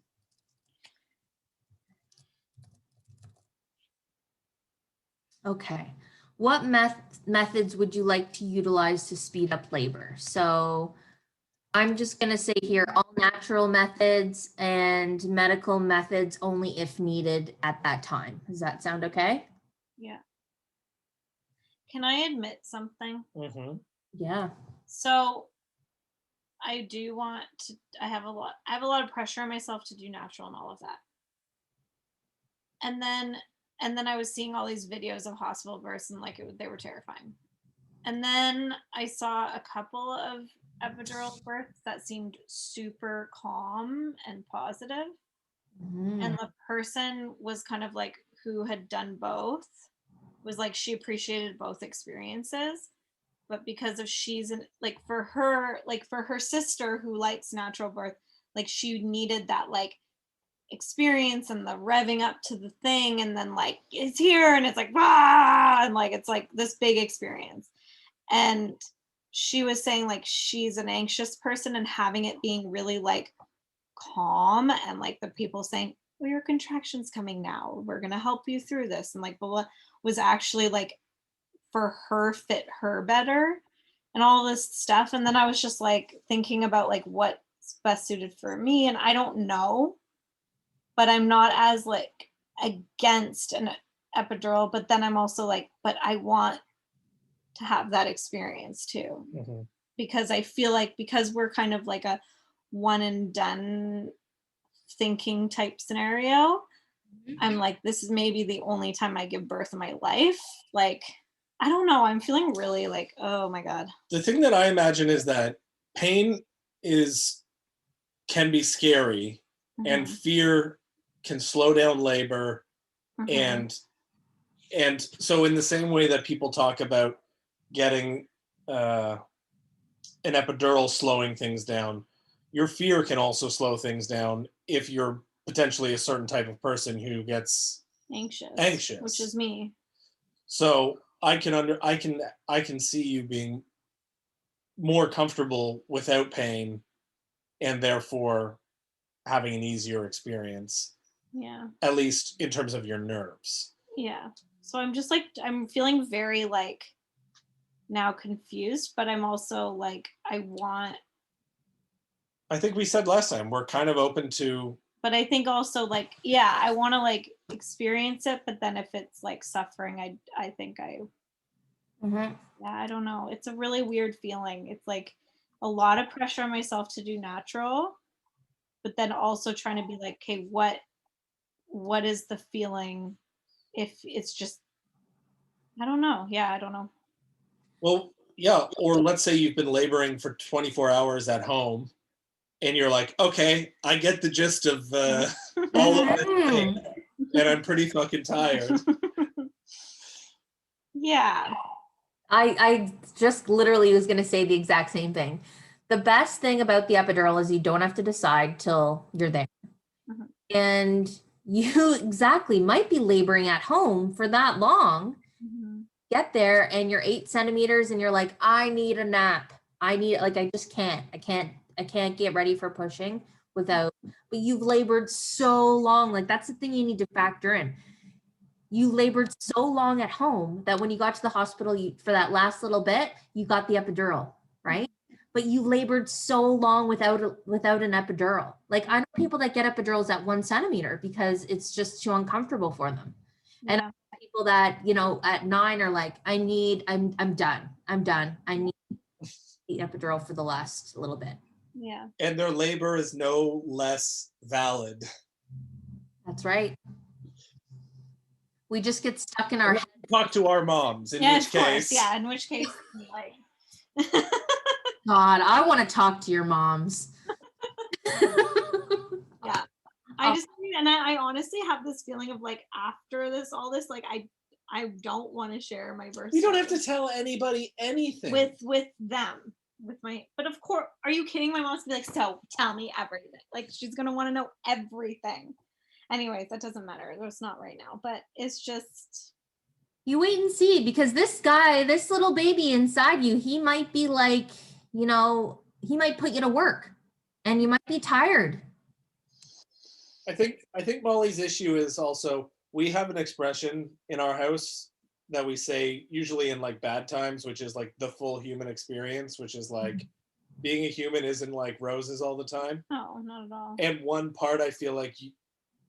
Okay. What methods would you like to utilize to speed up labor? So I'm just going to say here, all natural methods and medical methods only if needed at that time. Does that sound okay? Yeah. Can I admit something? Mm-hmm. Yeah. So I do want to, I have a lot of pressure on myself to do natural and all of that. And then I was seeing all these videos of hospital births and like they were terrifying. And then I saw a couple of epidural births that seemed super calm and positive. And the person was kind of like, who had done both, was like, she appreciated both experiences, but because of like for her sister who likes natural birth, like she needed that like experience and the revving up to the thing, and then like it's here and it's like ah, and like it's like this big experience. And she was saying like she's an anxious person, and having it being really like calm and like the people saying, well, your contraction's coming now, we're gonna help you through this, and like blah, blah, was actually like for her, fit her better and all this stuff. And then I was just like thinking about like what's best suited for me, and I don't know, but I'm not as like against an epidural, but then I'm also like, but I want to have that experience too. Because I feel like, because we're kind of like a one and done thinking type scenario, I'm like, this is maybe the only time I give birth in my life. Like, I don't know. I'm feeling really like, oh my God. The thing that I imagine is that pain can be scary, and fear can slow down labor, and so in the same way that people talk about getting an epidural slowing things down, your fear can also slow things down if you're potentially a certain type of person who gets anxious, which is me. So I can see you being more comfortable without pain, and therefore having an easier experience. Yeah. At least in terms of your nerves. Yeah. So I'm just like, I'm feeling very like now confused, but I'm also like, I think we said last time, we're kind of open to. But I think also like, yeah, I want to like experience it, but then if it's like suffering, I think yeah, I don't know. It's a really weird feeling. It's like a lot of pressure on myself to do natural, but then also trying to be like, okay, what is the feeling if it's just, I don't know. Yeah, I don't know. Well, yeah, or let's say you've been laboring for 24 hours at home, and you're like, okay, I get the gist of all of this thing, and I'm pretty fucking tired. Yeah. I just literally was going to say the exact same thing. The best thing about the epidural is you don't have to decide till you're there. And you exactly might be laboring at home for that long. Get there and you're 8 centimeters and you're like, I need a nap. I just can't. I can't get ready for pushing without, but you've labored so long. Like that's the thing you need to factor in. You labored so long at home that when you got to the hospital for that last little bit, you got the epidural, right? But you labored so long without an epidural. Like I know people that get epidurals at 1 centimeter because it's just too uncomfortable for them. And people that, at 9 are like, I'm done. I need the epidural for the last little bit. Yeah. And their labor is no less valid. That's right. We just get stuck in our head. Talk to our moms, in which case. Yeah, in which case, like. God, I want to talk to your moms. Yeah. I honestly have this feeling of like, after all this, like, I don't want to share my birth. You don't have to tell anybody anything. With them. But of course, are you kidding? My mom's gonna be like, so tell me everything. Like, she's going to want to know everything. Anyways, that doesn't matter. It's not right now, but it's just. You wait and see, because this little baby inside you, he might be like, he might put you to work and you might be tired. I think Molly's issue is also, we have an expression in our house that we say usually in like bad times, which is like the full human experience, which is like being a human isn't like roses all the time. No, not at all. And one part I feel like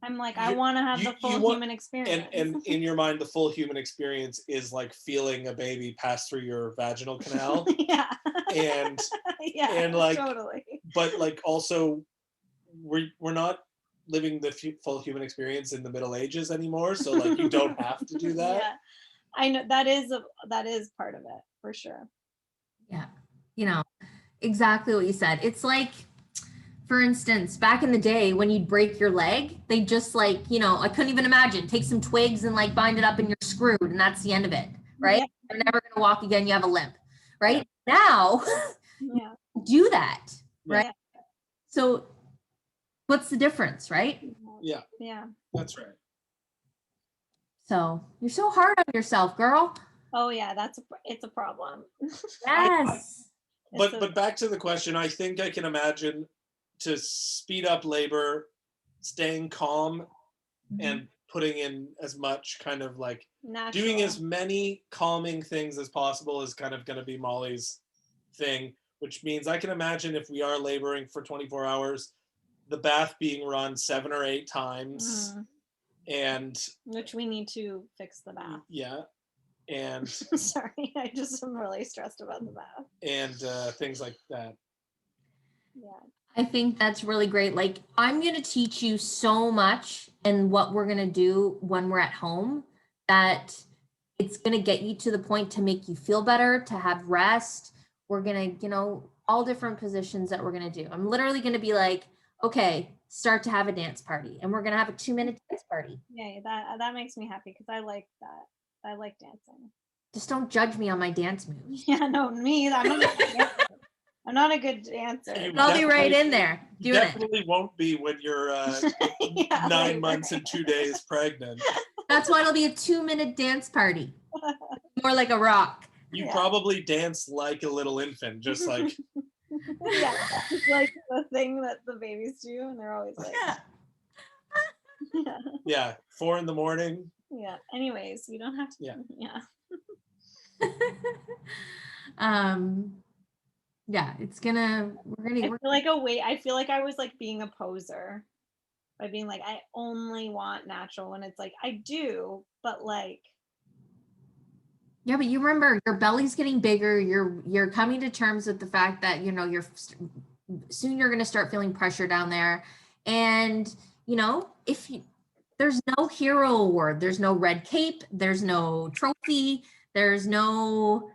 I'm like, I want to have the full human experience. And in your mind, the full human experience is like feeling a baby pass through your vaginal canal. Yeah. And and like totally. But like also, we're not living the full human experience in the Middle Ages anymore. So like you don't have to do that. Yeah. I know that is part of it for sure. Yeah. Exactly what you said. It's like, for instance, back in the day when you'd break your leg, they just like, I couldn't even imagine, take some twigs and like bind it up and you're screwed and that's the end of it, right? Yeah. You're never going to walk again. You have a limp, right? Yeah. Now, do that, right? Yeah. So what's the difference, right? Yeah. Yeah. That's right. So you're so hard on yourself, girl. Oh yeah, it's a problem. Yes. But back to the question, I think I can imagine, to speed up labor, staying calm and putting in as much kind of like natural. Doing as many calming things as possible is kind of going to be Molly's thing, which means I can imagine if we are laboring for 24 hours, the bath being run 7 or 8 times. And which we need to fix the bath. Yeah. And sorry, I just am really stressed about the bath. And things like that. Yeah. I think that's really great. Like, I'm going to teach you so much and what we're going to do when we're at home that It's going to get you to the point to make you feel better, to have rest. We're going to, all different positions that we're going to do. I'm literally going to be like, okay, start to have a dance party, and we're going to have a 2-minute dance party. Yeah, that makes me happy because I like that. I like dancing. Just don't judge me on my dance moves. Yeah, no, me. I'm not a good dancer. I'll be right in there doing definitely won't be when you're 9 months and 2 days pregnant. That's why it'll be a 2-minute dance party. More like a rock. You probably dance like a little infant, just like. Yeah, it's like the thing that the babies do, and they're always like. Yeah, 4 a.m. Yeah. Anyways, we don't have to. Yeah. Yeah, it's gonna. I feel like I was like being a poser by being like, I only want natural, when it's like I do, but like. Yeah, but you remember your belly's getting bigger. You're coming to terms with the fact that soon you're gonna start feeling pressure down there, and there's no hero award, there's no red cape, there's no trophy, there's nothing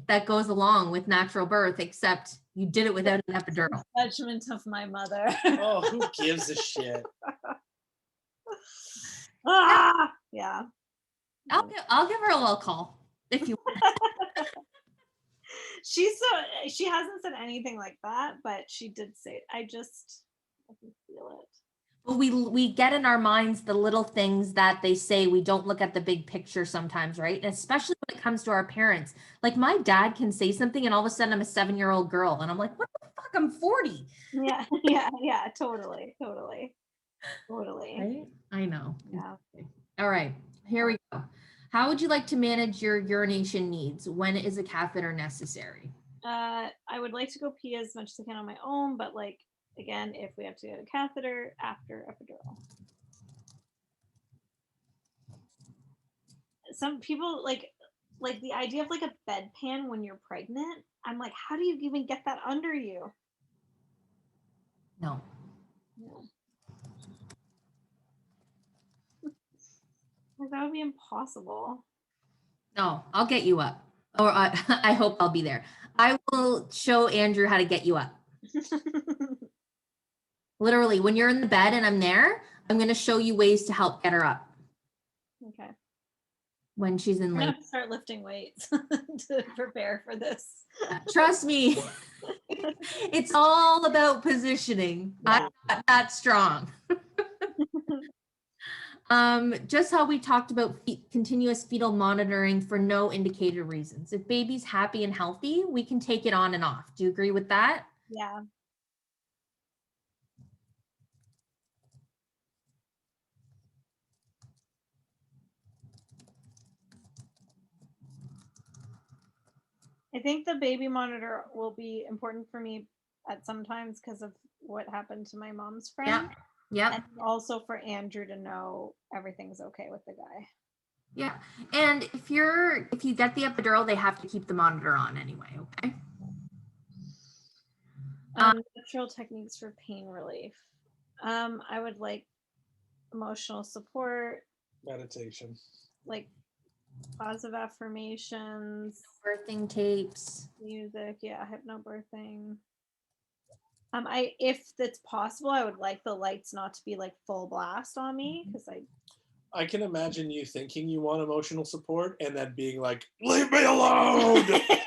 that goes along with natural birth except you did it without an epidural. Judgment of my mother. Oh, who gives a shit? Yeah. I'll give her a little call if you want. She hasn't said anything like that, but she did say it. I can feel it. But we get in our minds the little things that they say. We don't look at the big picture sometimes, right? And especially when it comes to our parents. Like my dad can say something and all of a sudden I'm a 7-year-old girl and I'm like, what the fuck? I'm 40. Yeah, totally. Right? I know. Yeah. All right, here we go. How would you like to manage your urination needs? When is a catheter necessary? I would like to go pee as much as I can on my own, but like, again, if we have to get a catheter, after epidural. Some people like the idea of like a bedpan when you're pregnant. I'm like, how do you even get that under you? No. That would be impossible. No, I'll get you up. Or I hope I'll be there. I will show Andrew how to get you up. Literally, when you're in the bed and I'm there, I'm going to show you ways to help get her up. Okay. When she's in labor. I have to start lifting weights to prepare for this. Trust me. It's all about positioning. I'm not that strong. Just how we talked about continuous fetal monitoring for no indicated reasons. If baby's happy and healthy, we can take it on and off. Do you agree with that? Yeah. I think the baby monitor will be important for me at some times because of what happened to my mom's friend. Yeah. And also for Andrew to know everything's okay with the guy. Yeah. And if you get the epidural, they have to keep the monitor on anyway, okay? Natural techniques for pain relief. I would like emotional support. Meditation. Like positive affirmations. Birthing tapes. Music, yeah, hypnobirthing. If it's possible, I would like the lights not to be like full blast on me because I can imagine you thinking you want emotional support and then being like, leave me alone.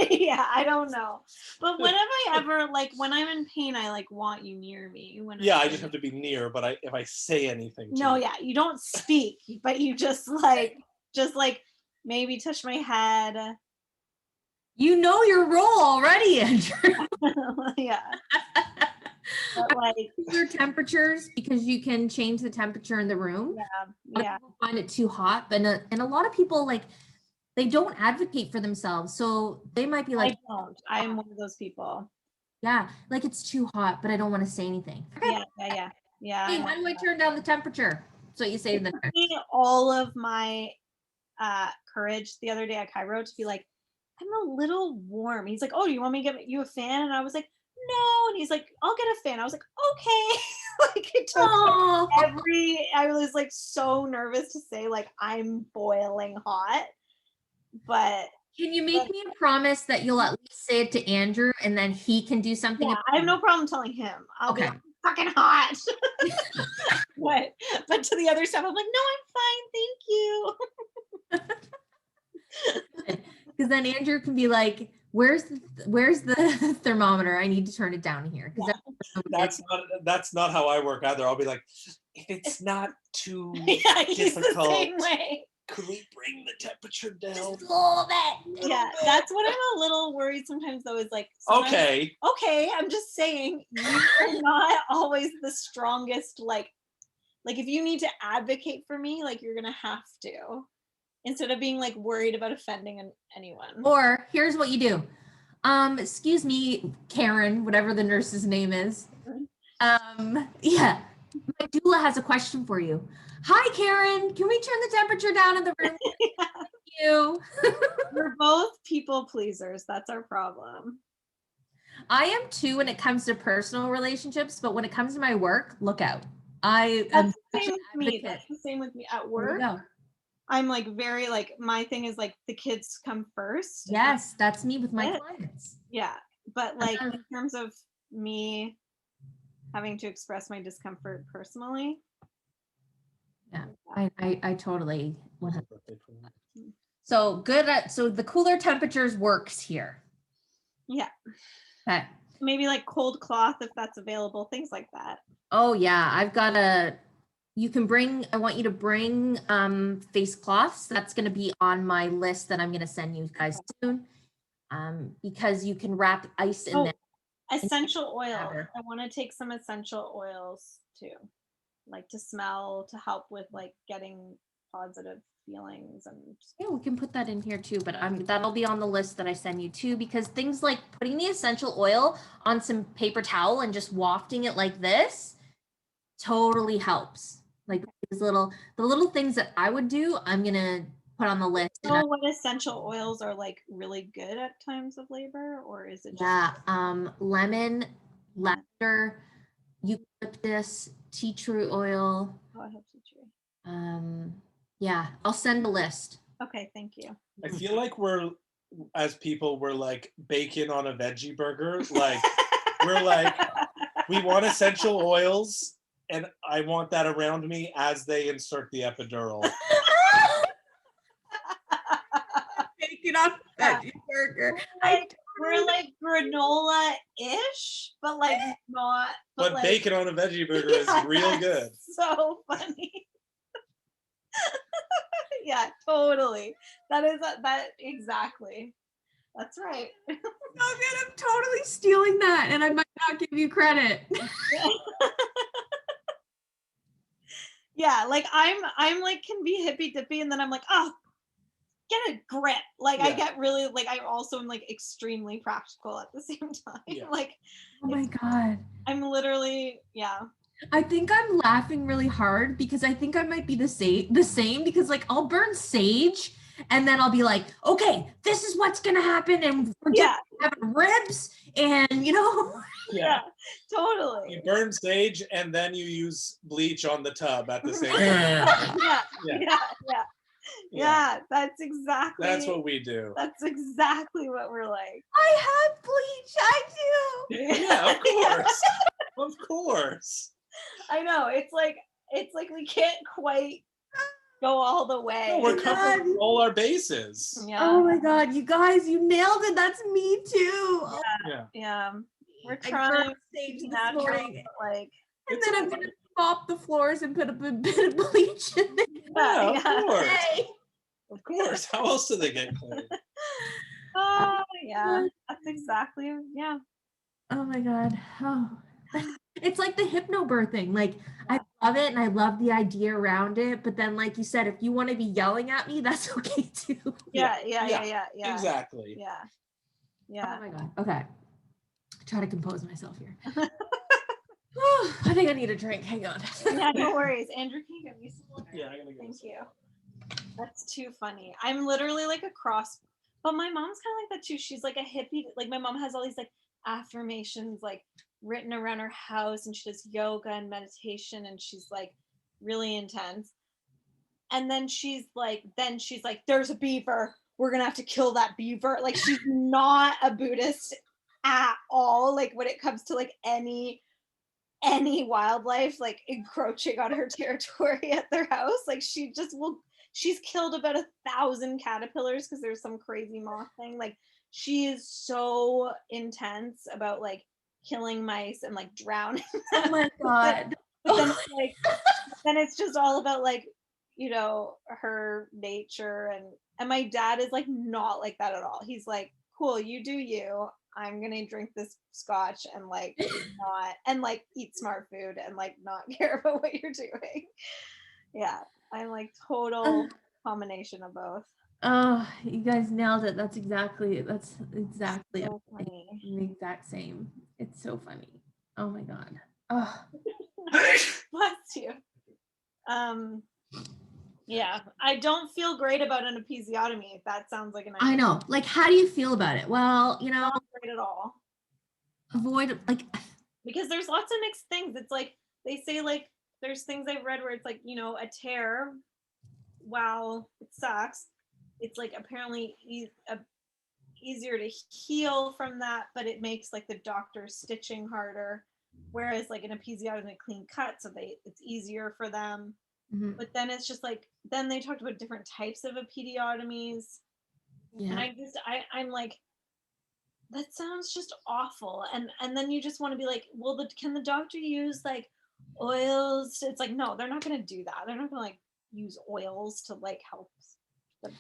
Yeah, I don't know. But when have I ever, like, when I'm in pain, I like want you near me. I just have to be near, but if I say anything to No, you. yeah, you don't speak, but you just like maybe touch my head. You know your role already, Andrew. Yeah. But like your temperatures, because you can change the temperature in the room. Yeah. People find it too hot, but and a lot of people like they don't advocate for themselves, so they might be like, I don't. I'm one of those people. Yeah, like it's too hot, but I don't want to say anything. Yeah. Hey, when do I turn down the temperature? So you say that. All of my courage the other day at Cairo to be like, I'm a little warm. He's like, oh, do you want me to get you a fan? And I was like, no. And he's like, I'll get a fan. I was like, okay. Like it took Oh, I was like so nervous to say like I'm boiling hot, but can you make me a promise that you'll at least say it to Andrew and then he can do something? yeah, I have no problem telling him. I'll be Okay. like, fucking hot. but to the other stuff, I'm like, no, I'm fine, thank you. Because then Andrew can be like, where's the thermometer? I need to turn it down here. Because That's not how I work either. I'll be like, if it's not too Yeah, he's difficult, the same way. could we bring the temperature down? just a little bit. Yeah, that's what I'm a little worried sometimes though, is like, sometimes, Okay. I'm just saying you're not always the strongest, like if you need to advocate for me, like you're gonna have to, instead of being like worried about offending anyone. Or here's what you do. Excuse me, Karen, whatever the nurse's name is. Yeah, my doula has a question for you. Hi, Karen. Can we turn the temperature down in the room? Yeah. Thank you. We're both people pleasers. That's our problem. I am too when it comes to personal relationships, but when it comes to my work, look out. That's the same with me. That's the same with me at work. I'm like very like, my thing is like the kids come first. Yes, that's me with my clients. Yeah, but like in terms of me having to express my discomfort personally. Yeah, I totally. So good so the cooler temperatures works here. Yeah. Okay. Maybe like cold cloth if that's available, things like that. Oh yeah, I want you to bring face cloths. That's going to be on my list that I'm going to send you guys soon. Because you can wrap ice in there. Essential oils. I want to take some essential oils too, like to smell, to help with like getting positive feelings. And yeah, we can put that in here too, but that'll be on the list that I send you too, because things like putting the essential oil on some paper towel and just wafting it like this totally helps. Like the little things that I would do, I'm gonna put on the list. Oh, what essential oils are like really good at times of labor, or is it just lemon, lavender, eucalyptus, tea tree oil. Oh, I have tea tree. Yeah, I'll send a list. Okay, thank you. I feel like we're like bacon on a veggie burger. Like we're like, we want essential oils, and I want that around me as they insert the epidural. Bacon on veggie burger. We're like granola-ish, but like not. But like, bacon on a veggie burger is real good. So funny. Yeah, totally. That exactly. That's right. Oh, good. I'm totally stealing that, and I might not give you credit. Yeah, like I'm like can be hippy dippy, and then I'm like, oh, get a grip. Like I get really like I also am like extremely practical at the same time. Yeah. Like, oh my God. I'm literally I think I'm laughing really hard because I think I might be the same because like I'll burn sage and then I'll be like, okay, this is what's gonna happen, and we're just having ribs, and Yeah, totally. You burn sage and then you use bleach on the tub at the same time. Yeah, that's exactly. That's what we do. That's exactly what we're like. I have bleach. I do. Yeah, of course. Of course. I know. It's like we can't quite go all the way. No, we're covering all our bases. Yeah. Oh my God, you guys, you nailed it. That's me too. Yeah. We're trying to stage natural, but like, and then I'm gonna mop the floors and put a bit of bleach in there. Yeah, of course. Hey. Of course. How else do they get clean? Oh yeah, that's exactly Oh my God. Oh. It's like the hypnobirthing. Like I love it and I love the idea around it, but then like you said, if you want to be yelling at me, that's okay too. Yeah. Exactly. Yeah. Oh my God. Okay. Try to compose myself here. I think I need a drink. Hang on. Yeah, no worries. Andrew, can you get me some water? Yeah, I'm gonna go. Thank you. That's too funny. I'm literally like a cross, but my mom's kind of like that too. She's like a hippie. Like my mom has all these like affirmations, like written around her house, and she does yoga and meditation, and she's like really intense. And then she's like, there's a beaver, we're gonna have to kill that beaver. Like, she's not a Buddhist at all, like when it comes to like any wildlife like encroaching on her territory at their house. Like, she's killed about 1,000 caterpillars because there's some crazy moth thing. Like, she is so intense about like killing mice and like drowning them. Oh my God. But then it's like, then it's just all about like, you know, her nature. And my dad is like not like that at all. He's like, cool, you do you. I'm gonna drink this scotch and like not, and like eat smart food and like not care about what you're doing. Yeah, I'm like total combination of both. Oh, you guys nailed it. That's exactly So funny. the exact same. It's so funny. Oh my God. Oh. Bless you. Yeah, I don't feel great about an episiotomy. That sounds like an idea. I know. Like, how do you feel about it? Well, you know, Not great at all. avoid like. Because there's lots of mixed things. It's like they say, like there's things I've read where it's like, you know, a tear, while it sucks, it's like apparently easier to heal from that, but it makes like the doctor's stitching harder. Whereas like an episiotomy, a clean cut, so it's easier for them. Mm-hmm. But then it's just like, then they talked about different types of episiotomies. Yeah. And I'm like, that sounds just awful. And then you just want to be like, well, can the doctor use like oils? It's like, no, they're not going to do that. They're not going to like use oils to like help that.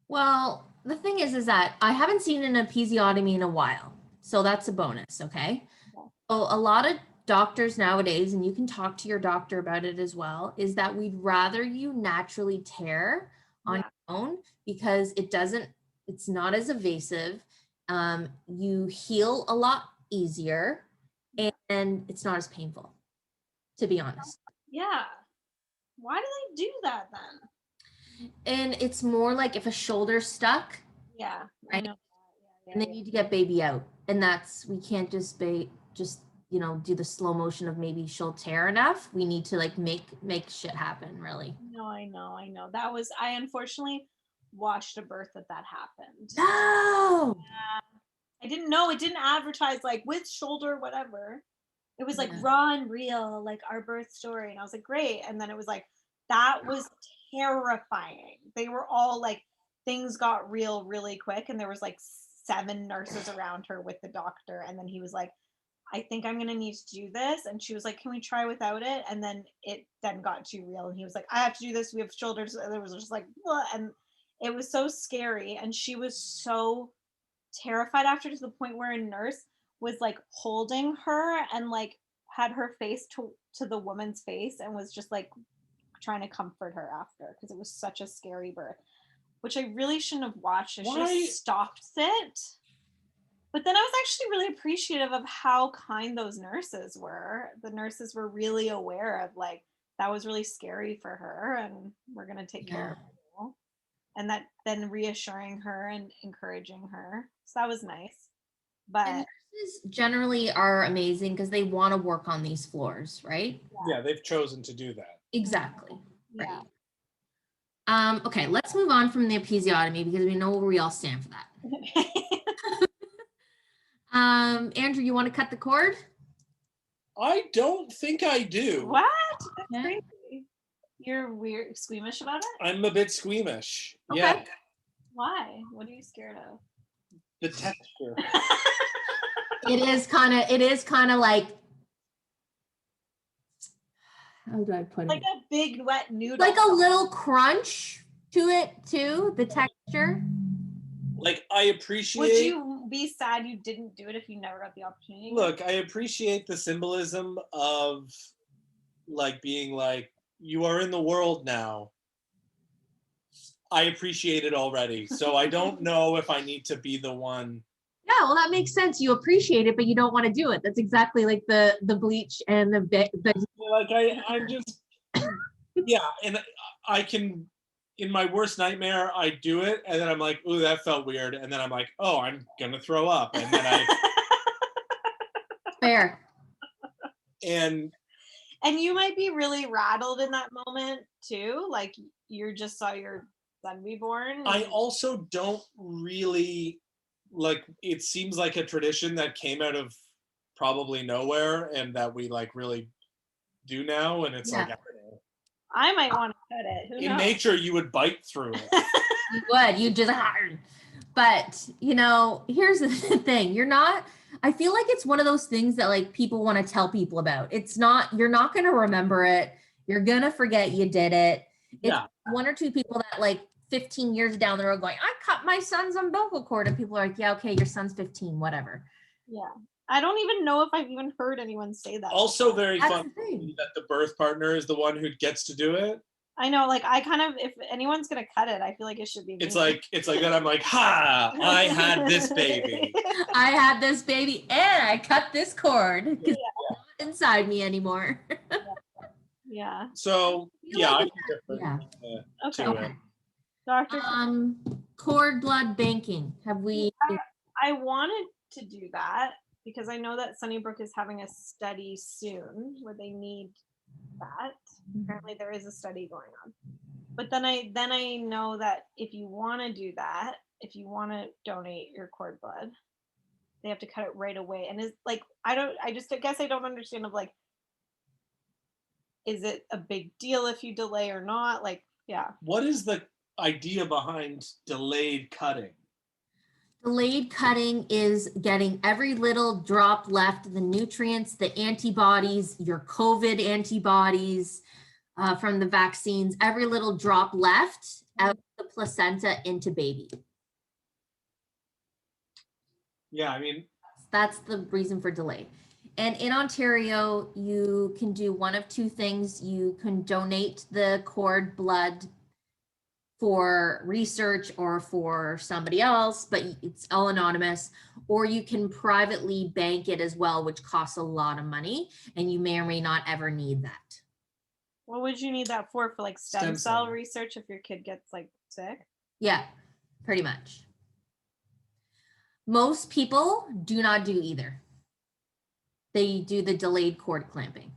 Well, the thing is that I haven't seen an episiotomy in a while, so that's a bonus. Okay. Yeah. So a lot of doctors nowadays, and you can talk to your doctor about it as well, is that we'd rather you naturally tear on your own because it's not as evasive. You heal a lot easier and it's not as painful, to be honest. Yeah. Why do they do that then? And it's more like if a shoulder's stuck. Yeah. Right? I know. Yeah, and they need to get baby out. And we can't just you know, do the slow motion of maybe she'll tear enough. We need to like make shit happen, really. No, I know. I unfortunately watched a birth that happened. No. Yeah. I didn't know. It didn't advertise like with shoulder, whatever. It was like raw and real, like our birth story. And I was like, great. And then it was like, that was terrifying. They were all like, things got real really quick. And there was like 7 nurses around her with the doctor. And then he was like, I think I'm going to need to do this. And she was like, can we try without it? And then it then got too real. And he was like, I have to do this. We have shoulders. And it was just like, blah. And it was so scary. And she was so terrified after, to the point where a nurse was like holding her and like had her face to the woman's face and was just like trying to comfort her after, because it was such a scary birth, which I really shouldn't have watched. I should have stopped it. But then I was actually really appreciative of how kind those nurses were. The nurses were really aware of like, that was really scary for her and we're going to take care of her. And that then reassuring her and encouraging her. So that was nice. But and nurses generally are amazing because they want to work on these floors, right? Yeah, they've chosen to do that. Exactly. yeah. Right. Okay, let's move on from the episiotomy because we know where we all stand for that. Andrew, you want to cut the cord? I don't think I do. What? That's crazy. You're weird, squeamish about it? I'm a bit squeamish. Okay. Yeah. Why? What are you scared of? The texture. It is kind of like, how do I put it? Like a big wet noodle. Like a little crunch to it too, the texture. Like, I appreciate. Would you be sad you didn't do it if you never got the opportunity? Look, I appreciate the symbolism of like being like, you are in the world now. I appreciate it already. So I don't know if I need to be the one. Yeah, well, that makes sense. You appreciate it, but you don't want to do it. That's exactly like the bleach and the like I'm just yeah, and I can, in my worst nightmare, I do it, and then I'm like, ooh, that felt weird, and then I'm like, oh, I'm gonna throw up, and then Fair. And you might be really rattled in that moment too. Like you just saw your son be born. I also don't really like, it seems like a tradition that came out of probably nowhere and that we like really do now. And it's like, I don't know. I might want to cut it. Who In knows? nature, you would bite through it. You would, you just, but you know, here's the thing. I feel like it's one of those things that like people want to tell people about. You're not going to remember it. You're going to forget you did it. It's one or two people that like 15 years down the road going, I cut my son's umbilical cord. And people are like, yeah, okay, your son's 15, whatever. Yeah. I don't even know if I've even heard anyone say that. Also very That's fun the thing. that the birth partner is the one who gets to do it. I know, like I kind of, if anyone's gonna cut it, I feel like it should be me. It's like that. I'm like, ha! I had this baby. I had this baby and I cut this cord because it's not inside me anymore. Yeah. So yeah, I yeah. Okay. Doctor. Cord blood banking. Have we? I wanted to do that because I know that Sunnybrook is having a study soon where they need that. Apparently there is a study going on. But then I know that if you want to do that, if you want to donate your cord blood, they have to cut it right away. And it's like, I guess I don't understand of like, is it a big deal if you delay or not? Like, yeah. What is the idea behind delayed cutting? Delayed cutting is getting every little drop left, the nutrients, the antibodies, your COVID antibodies from the vaccines, every little drop left out of the placenta into baby. Yeah, I mean, that's the reason for delay. And in Ontario, you can do one of two things. You can donate the cord blood for research or for somebody else, but it's all anonymous, or you can privately bank it as well, which costs a lot of money, and you may or may not ever need that. What would you need that for like stem cell research if your kid gets like sick? Yeah, pretty much. Most people do not do either. They do the delayed cord clamping.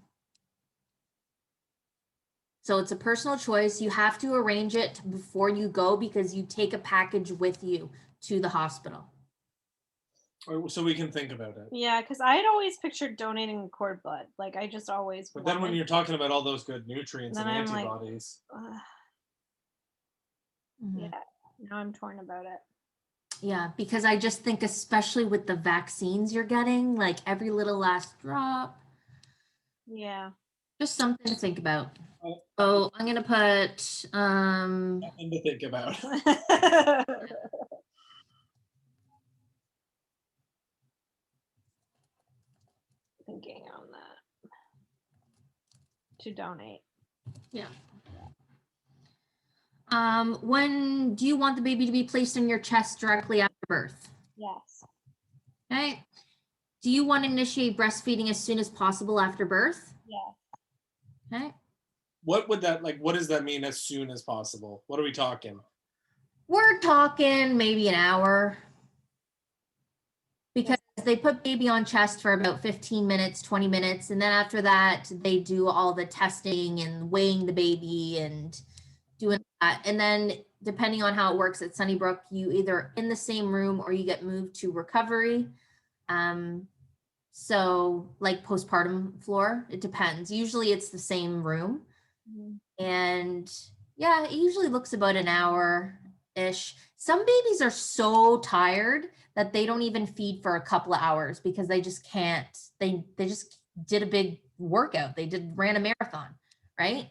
So it's a personal choice. You have to arrange it before you go because you take a package with you to the hospital. So we can think about it. Yeah, because I had always pictured donating cord blood. Like I just always. But then when you're talking about all those good nutrients and antibodies. Like, yeah, now I'm torn about it. Yeah, because I just think especially with the vaccines you're getting, like every little last drop. Yeah. Just something to think about. Oh, I'm gonna put something to think about. Thinking on that. To donate. Yeah. When do you want the baby to be placed in your chest directly after birth? Yes. Okay. Do you want to initiate breastfeeding as soon as possible after birth? Yeah. Okay. What would that, like, what does that mean as soon as possible? What are we talking? We're talking maybe an hour. Because they put baby on chest for about 15 minutes, 20 minutes. And then after that, they do all the testing and weighing the baby and doing that. And then depending on how it works at Sunnybrook, you either in the same room or you get moved to recovery. So like postpartum floor, it depends. Usually it's the same room. And yeah, it usually looks about an hour-ish. Some babies are so tired that they don't even feed for a couple of hours because they just can't. They just did a big workout. They ran a marathon, right?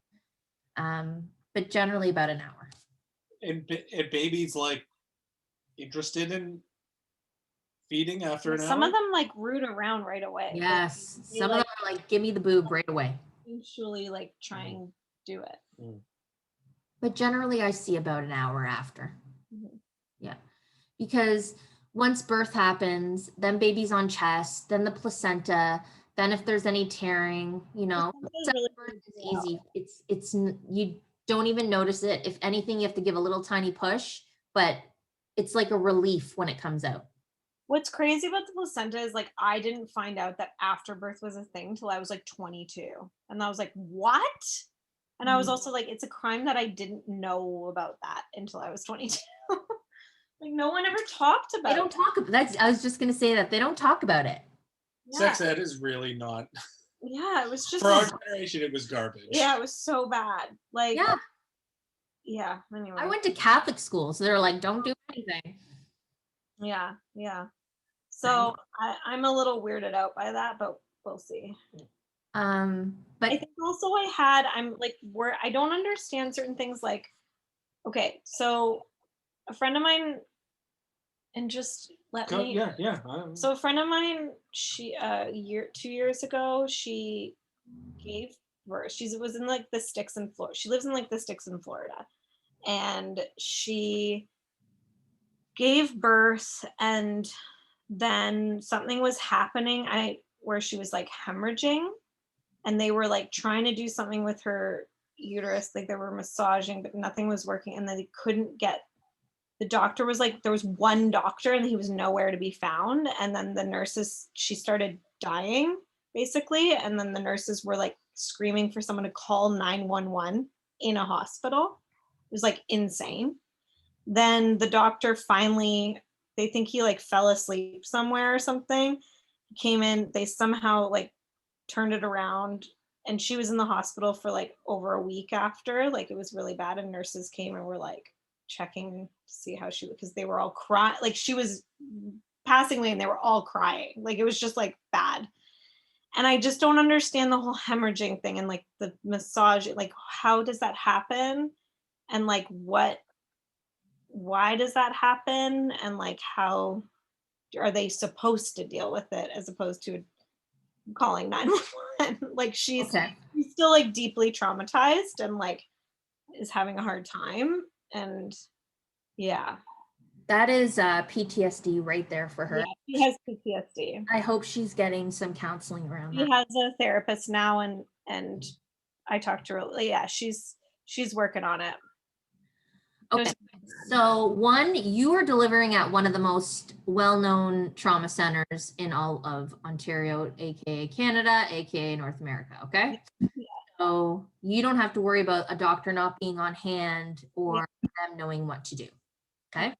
But generally about an hour. And babies like interested in feeding after an hour? Some of them like root around right away. Yes. Some of them are like, give me the boob right away. Usually like try and do it. But generally I see about an hour after. Yeah. Because once birth happens, then baby's on chest, then the placenta, then if there's any tearing, you know, birth is easy. It's you don't even notice it. If anything, you have to give a little tiny push, but it's like a relief when it comes out. What's crazy about the placenta is like I didn't find out that afterbirth was a thing till I was like 22. And I was like, what? And I was also like, it's a crime that I didn't know about that until I was 22. Like no one ever talked about They don't talk about that. I was just gonna say that they don't talk about it. Yeah. Sex ed is really not. Yeah, it was just For our generation, it was garbage. yeah, it was so bad. Like yeah. Anyway, I went to Catholic school, so they're like, don't do anything. yeah. So I'm a little weirded out by that, but we'll see. But I think also I'm like where I don't understand certain things like, okay, so a friend of mine, and just let me yeah. So a friend of mine, she 2 years ago, she gave birth. She was in like the sticks in Florida. She lives in like the sticks in Florida. And she gave birth, and then something was happening where she was like hemorrhaging, and they were like trying to do something with her uterus, like they were massaging, but nothing was working, and then they couldn't get, the doctor was like, there was one doctor and he was nowhere to be found, and then the nurses, she started dying basically, and then the nurses were like screaming for someone to call 911 in a hospital. It was like insane. Then the doctor finally, they think he like fell asleep somewhere or something. He came in, they somehow like turned it around, and she was in the hospital for like over a week after. Like it was really bad, and nurses came and were like checking to see how she, because they were all crying, like she was passing away and they were all crying, like it was just like bad. And I just don't understand the whole hemorrhaging thing and like the massage, like how does that happen, and like why does that happen, and like how are they supposed to deal with it as opposed to calling 911? Like she's still like deeply traumatized and like is having a hard time. And yeah, that is PTSD right there for her. Yeah, she has PTSD. I hope she's getting some counseling around that. She has a therapist now, and I talked to her. Yeah, she's working on it. Okay, so one, you are delivering at one of the most well-known trauma centers in all of Ontario, aka Canada, aka North America, okay? Yeah. So you don't have to worry about a doctor not being on hand or them knowing what to do, okay?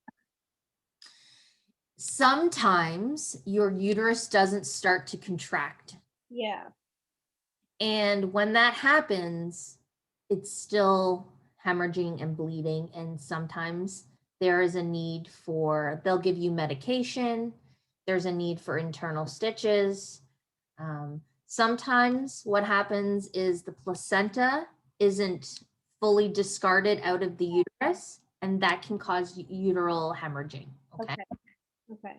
Sometimes your uterus doesn't start to contract. Yeah. And when that happens, it's still hemorrhaging and bleeding. And sometimes there is a need for, they'll give you medication. There's a need for internal stitches. Sometimes what happens is the placenta isn't fully discarded out of the uterus, and that can cause uteral hemorrhaging. Okay.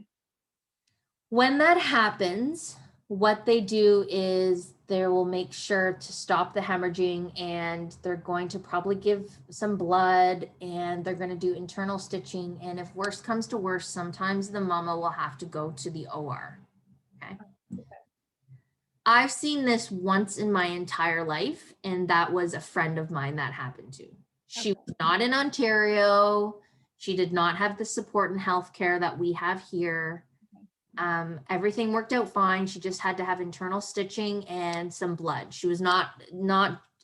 When that happens, what they do is they will make sure to stop the hemorrhaging, and they're going to probably give some blood, and they're going to do internal stitching. And if worse comes to worse, sometimes the mama will have to go to the OR. Okay. I've seen this once in my entire life, and that was a friend of mine that happened to. She was not in Ontario. She did not have the support and healthcare that we have here. Everything worked out fine. She just had to have internal stitching and some blood. She was not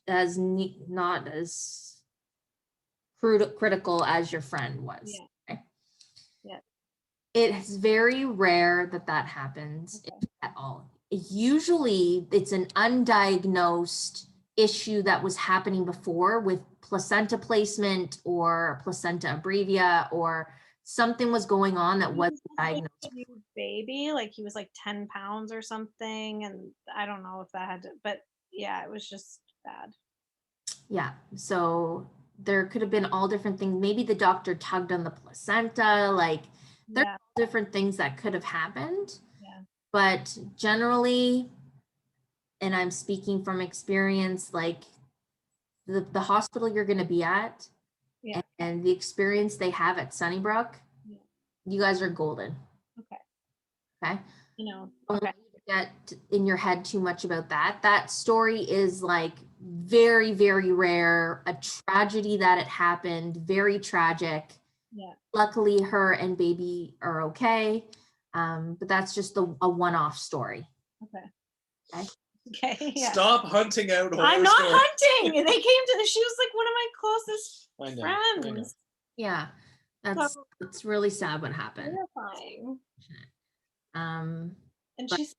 as critical as your friend was. Yeah. Okay? Yeah. It is very rare that happens at all. Usually it's an undiagnosed issue that was happening before with placenta placement or placenta abrevia, or something was going on that wasn't diagnosed. Like a new baby, like he was like 10 pounds or something, and I don't know if that had to, but yeah, it was just bad. Yeah, so there could have been all different things. Maybe the doctor tugged on the placenta, like there's different things that could have happened. Yeah. But generally, and I'm speaking from experience, like the hospital you're going to be at and the experience they have at Sunnybrook, you guys are golden. Okay. Don't get in your head too much about that. That story is like very, very rare, a tragedy that it happened, very tragic. Luckily, her and baby are okay. But that's just a one-off story. Okay. Okay. Yeah. Stop hunting out horror I'm not stories. hunting. They came to she was like one of my closest I know. friends. Yeah, it's really sad what happened. Terrifying. Um, And but- she's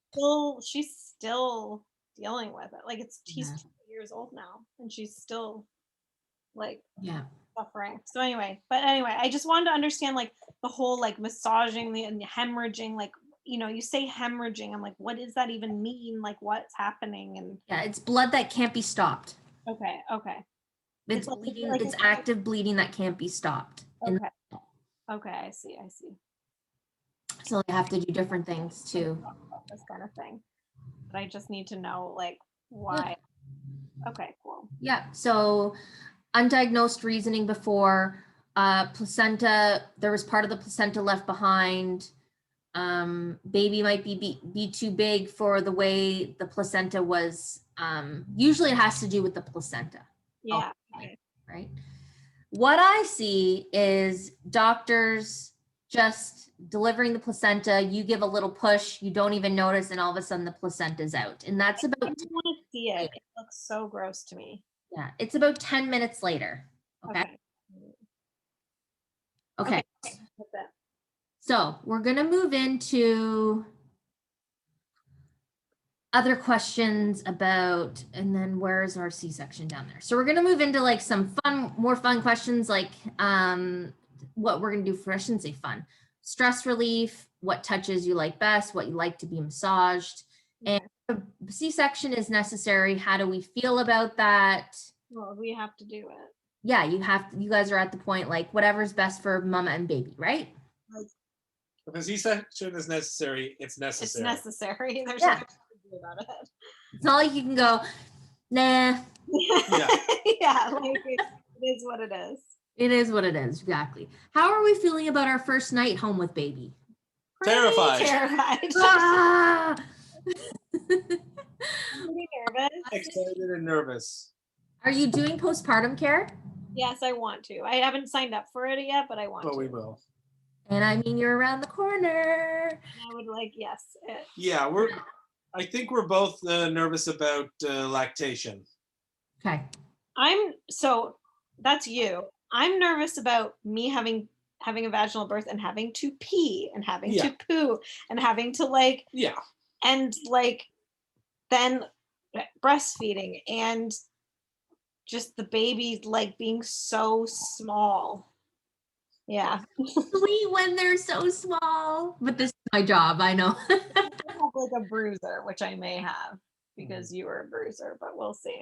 still dealing with it. Like he's Yeah. 2 years old now, and she's still like yeah. suffering. So anyway, I just wanted to understand like the whole like massaging and hemorrhaging, like, you know, you say hemorrhaging. I'm like, what does that even mean? Like, what's happening? And Yeah, it's blood that can't be stopped. okay. It's like- bleeding, like it's it's- active bleeding that can't be stopped. And Okay, I see. so they have to do different things too. This kind of thing. But I just need to know like why. Okay, cool. Yeah, so undiagnosed reasoning before, placenta, there was part of the placenta left behind. Baby might be too big for the way the placenta was. Usually it has to do with the placenta. Yeah. Right. What I see is doctors just delivering the placenta. You give a little push, you don't even notice, and all of a sudden the placenta's out. And that's I about, don't want to see it. It looks so gross to me. yeah, it's about 10 minutes later. Okay. Okay. That's it. So we're going to move into other questions about, and then where's our C-section down there? So we're going to move into like some more fun questions, like what we're going to do for, I shouldn't say fun, stress relief, what touches you like best, what you like to be massaged. And the C-section is necessary. How do we feel about that? Well, we have to do it. Yeah, you guys are at the point, like whatever's best for mama and baby, right? If a C-section is necessary, it's necessary. It's necessary. There's Yeah. nothing to do about it. It's not like you can go, nah. Yeah, like it is what it is. It is what it is, exactly. How are we feeling about our first night home with baby? Terrified. Terrified. Ah! Pretty nervous. Excited and nervous. Are you doing postpartum care? Yes, I want to. I haven't signed up for it yet, but I want But to. we will. And I mean, you're around the corner. And I would like, yes. Yeah, I think we're both nervous about lactation. Okay. So that's you. I'm nervous about me having a vaginal birth and having to pee and having to poo and having to like, Yeah. and like then breastfeeding and just the baby like being so small. Yeah. Sweet when they're so small. But this is my job, I know. I have like a bruiser, which I may have because you were a bruiser, but we'll see.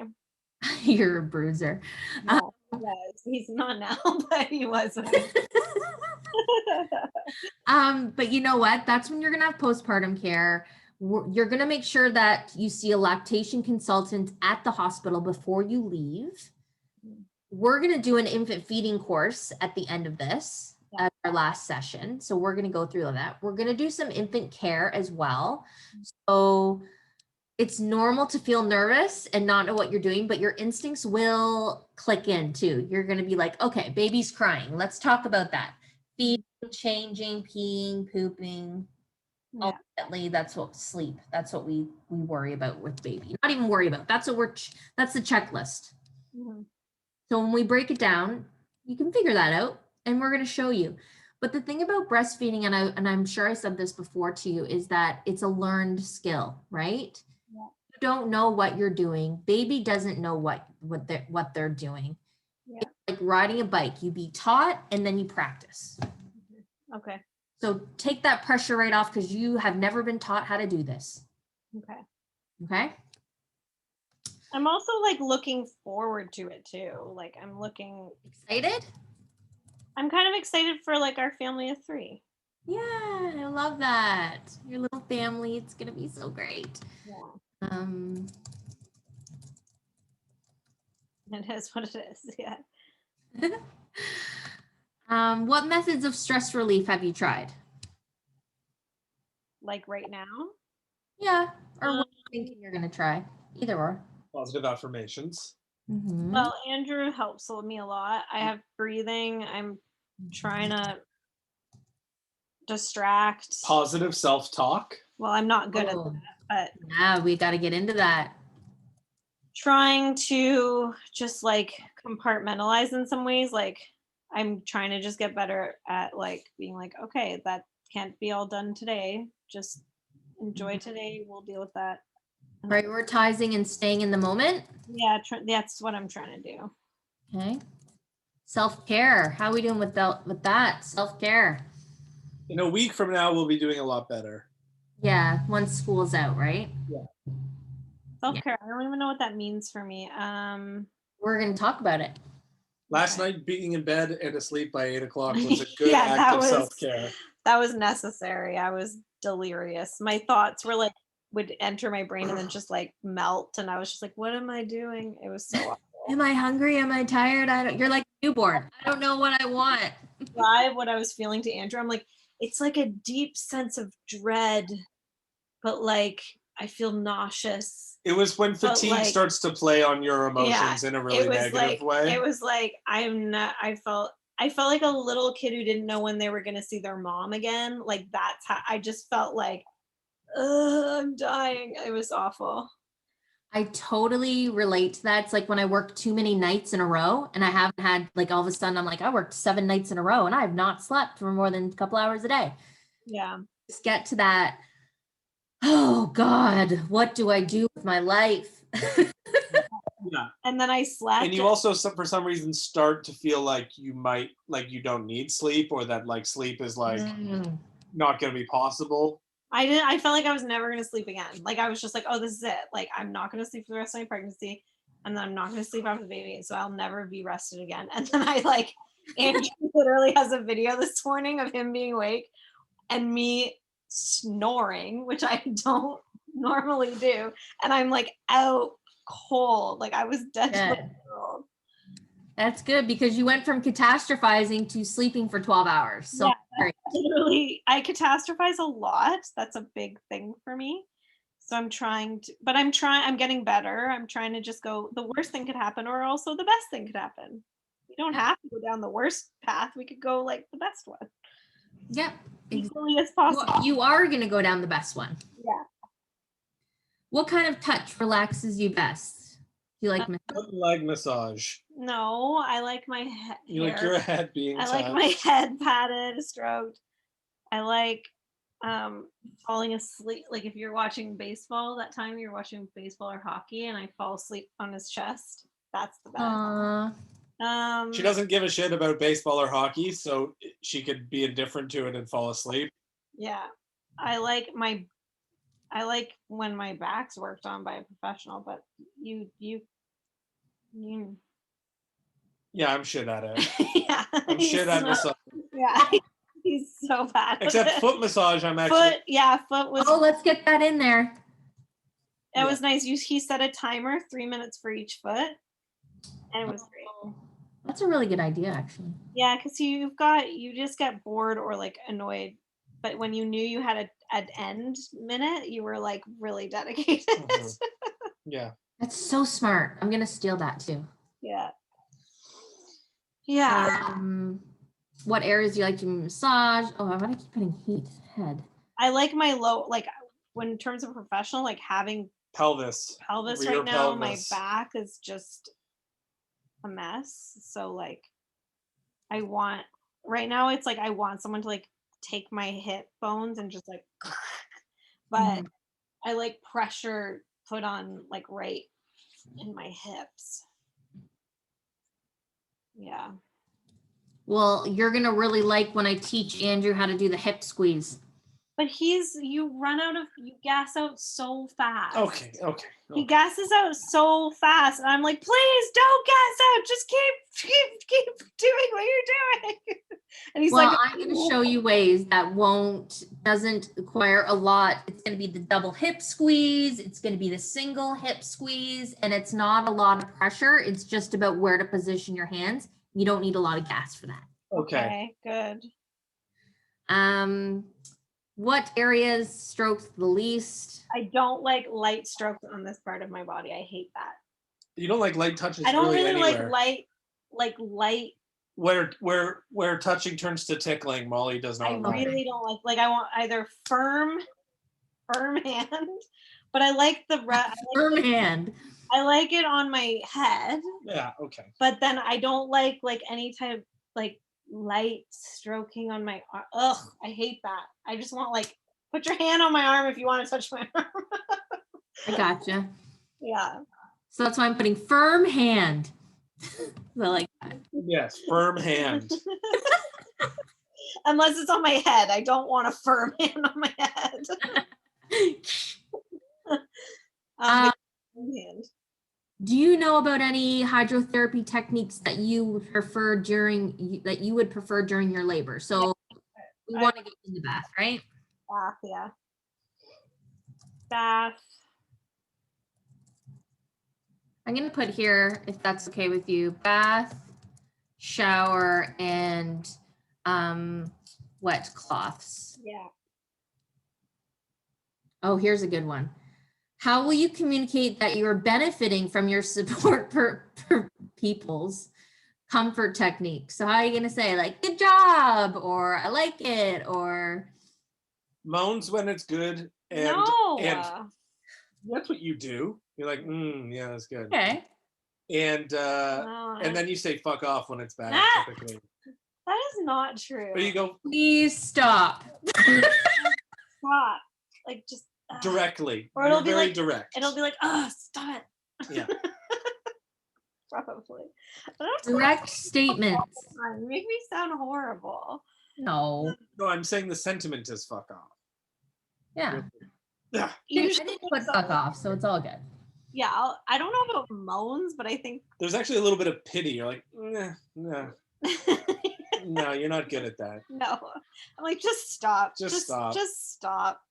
You're a bruiser. No, yes, he's not now, but he was. But you know what? That's when you're gonna have postpartum care. You're gonna make sure that you see a lactation consultant at the hospital before you leave. We're gonna do an infant feeding course at the end of this, at our last session. So we're gonna go through all that. We're gonna do some infant care as well. So it's normal to feel nervous and not know what you're doing, but your instincts will click in too. You're going to be like, okay, baby's crying. Let's talk about that. Feeding, changing, peeing, pooping. Yeah. Ultimately, that's what sleep. That's what we worry about with baby. Not even worry about. That's that's the checklist. Mhm. So when we break it down, you can figure that out and we're going to show you. But the thing about breastfeeding, and I'm sure I said this before to you, is that it's a learned skill, right? Yeah. You don't know what you're doing. Baby doesn't know what they're doing. Yeah. It's like riding a bike. You be taught and then you practice. Okay. So take that pressure right off because you have never been taught how to do this. Okay. Okay. I'm also like looking forward to it too. Like I'm Excited? I'm kind of excited for like our family of 3. Yeah, I love that. Your little family, it's gonna be so great. Yeah. It is what it is. Yeah. What methods of stress relief have you tried? Like right now. Yeah, or what are you thinking you're gonna try? Either or. Positive affirmations. Mhm. Well, Andrew helps me a lot. I have breathing. I'm trying to distract. Positive self-talk. Well, I'm not good at Oh, that, but yeah, we got to get into that. trying to just like compartmentalize in some ways. Like I'm trying to just get better at like being like, okay, that can't be all done today. Just enjoy today. We'll deal with that. Prioritizing and staying in the moment. Yeah, that's what I'm trying to do. Okay. Self-care. How are we doing with that? Self-care. In a week from now, we'll be doing a lot better. Yeah, once school's out, right? Self-care. I don't even know what that means for me. We're going to talk about it. Last night, being in bed and asleep by 8 o'clock was a good Yeah, act of self-care. That was necessary. I was delirious. My thoughts were like would enter my brain and then just like melt, and I was just like, what am I doing? It was so awful. Am I hungry? Am I tired? You're like a newborn. I don't know what I want. What I was feeling to Andrew, I'm like, it's like a deep sense of dread, but like I feel nauseous. It was when fatigue starts to play on your emotions in a really negative way. It was like I felt like a little kid who didn't know when they were going to see their mom again. Like that's how I just felt like, I'm dying. It was awful. I totally relate to that. It's like when I work too many nights in a row and I haven't had, like, all of a sudden I'm like, I worked 7 nights in a row and I have not slept for more than a couple hours a day. Yeah. Just get to that. Oh God, what do I do with my life? Yeah. And then I slept. And you also, for some reason, start to feel like you might, like you don't need sleep, or that like sleep is like not going to be possible. I felt like I was never going to sleep again. Like I was just like, oh, this is it. Like I'm not going to sleep for the rest of my pregnancy, and then I'm not going to sleep after the baby, so I'll never be rested again. And then Andrew literally has a video this morning of him being awake and me snoring, which I don't normally do, and I'm like out cold. Like I was dead. That's good, because you went from catastrophizing to sleeping for 12 hours. So yeah, literally, I catastrophize a lot. That's a big thing for me. So I'm getting better. I'm trying to just go, the worst thing could happen, or also the best thing could happen. We don't have to go down the worst path. We could go like the best one. Yep. Equally as possible. You are going to go down the best one. Yeah. What kind of touch relaxes you best? Do you like leg massage? No, I like my head. You like your head being touched. like my head patted, stroked. I like falling asleep. Like if you're watching baseball, that time you're watching baseball or hockey, and I fall asleep on his chest. That's the best. She doesn't give a shit about baseball or hockey, so she could be indifferent to it and fall asleep. Yeah, I like when my back's worked on by a professional, but you. Yeah, I'm shit at it. Yeah, I'm shit at massage. Yeah, he's so bad. Except foot massage, I'm actually. Foot was. Oh, let's get that in there. It was nice. He set a timer, 3 minutes for each foot, and it was great. That's a really good idea, actually. Yeah, because you just get bored or like annoyed, but when you knew you had an end minute, you were like really dedicated. Yeah. That's so smart. I'm gonna steal that too. Yeah. Yeah. What areas do you like to massage? Oh, I want to keep putting heat head. I like my when in terms of professional, like having pelvis right now, my back is just a mess. So like right now it's like I want someone to like take my hip bones and just like, but I like pressure put on like right in my hips. Yeah. Well, you're going to really like when I teach Andrew how to do the hip squeeze. But you gas out so fast. Okay. He gasses out so fast. And I'm like, please don't gas out. Just keep doing what you're doing. And he's like, I'm going to show you ways that doesn't require a lot. It's going to be the double hip squeeze. It's going to be the single hip squeeze. And it's not a lot of pressure. It's just about where to position your hands. You don't need a lot of gas for that. Okay, good. What areas strokes the least? I don't like light strokes on this part of my body. I hate that. You don't like light touches? I don't really anywhere. like light where touching turns to tickling, Molly does not I like. really don't like I want either firm hand, but I like Firm hand. I like it on my head. Yeah, okay. But then I don't like any type like light stroking on my arm. Ugh, I hate that. I just want put your hand on my arm if you want to touch my arm. I gotcha. Yeah. So that's why I'm putting firm hand. I like that. Yes, firm hand. Unless it's on my head. I don't want a firm hand on my head. Hand. Do you know about any hydrotherapy techniques that you would prefer during your labor? So we want to get in the bath, right? Bath, yeah. Bath. I'm going to put here, if that's okay with you, bath, shower, and wet cloths. Yeah. Oh, here's a good one. How will you communicate that you're benefiting from your support per people's comfort technique? So how are you going to say good job, or I like it, or moans when it's good, and No. and that's what you do. You're like, yeah, that's good. okay. And No, and then you say fuck off when it's bad, Ah! typically. that is not true. Or you go Please stop. Stop. Just directly. Or it'll You're be very like- direct. It'll be like, oh, stop it. Yeah. Probably. I don't Direct statements. You make me sound horrible. No. No, I'm saying the sentiment is fuck off. Yeah. Yeah. I Usually didn't put fuck off, so it's all good. Yeah, I don't know about moans, but I think There's actually a little bit of pity. You're like, no, you're not good at that. no. I'm like, just stop. Just stop. Just stop.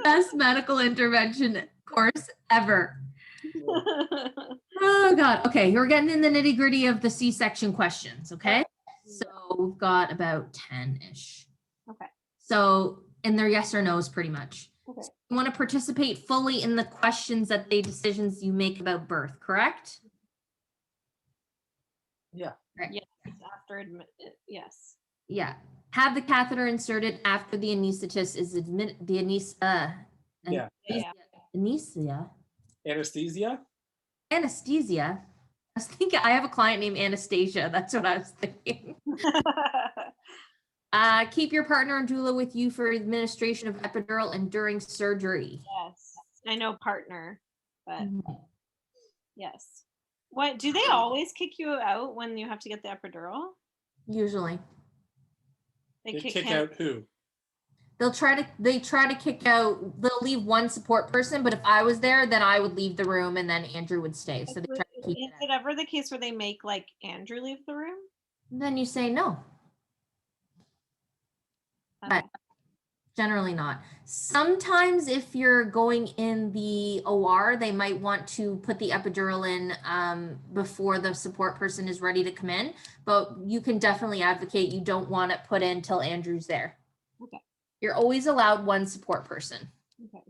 Best medical intervention course ever. Oh God. Okay, we're getting in the nitty gritty of the C-section questions. Okay, so we've got about 10-ish. Okay. So, and they're yes or no's pretty much. Okay. So you want to participate fully in the questions that the decisions you make about birth, correct? Yeah. Right. Yes, after yes. Yeah. Have the catheter inserted after the anesthetist is Yeah. Anesthesia? Anesthesia. I was thinking, I have a client named Anastasia. That's what I was thinking. Keep your partner and doula with you for administration of epidural and during surgery. Yes. I know partner, but Mhm. yes. What do they always kick you out when you have to get the epidural? Usually. They They kick kick him. out who? They try to kick out, they'll leave one support person, but if I was there, then I would leave the room and then Andrew would stay. So they try to keep Is it it ever the case where they make Andrew leave the room? out. Then you say no. Okay. But generally not. Sometimes if you're going in the OR, they might want to put the epidural in before the support person is ready to come in, but you can definitely advocate you don't want it put in till Andrew's there. Okay. You're always allowed one support person. Okay.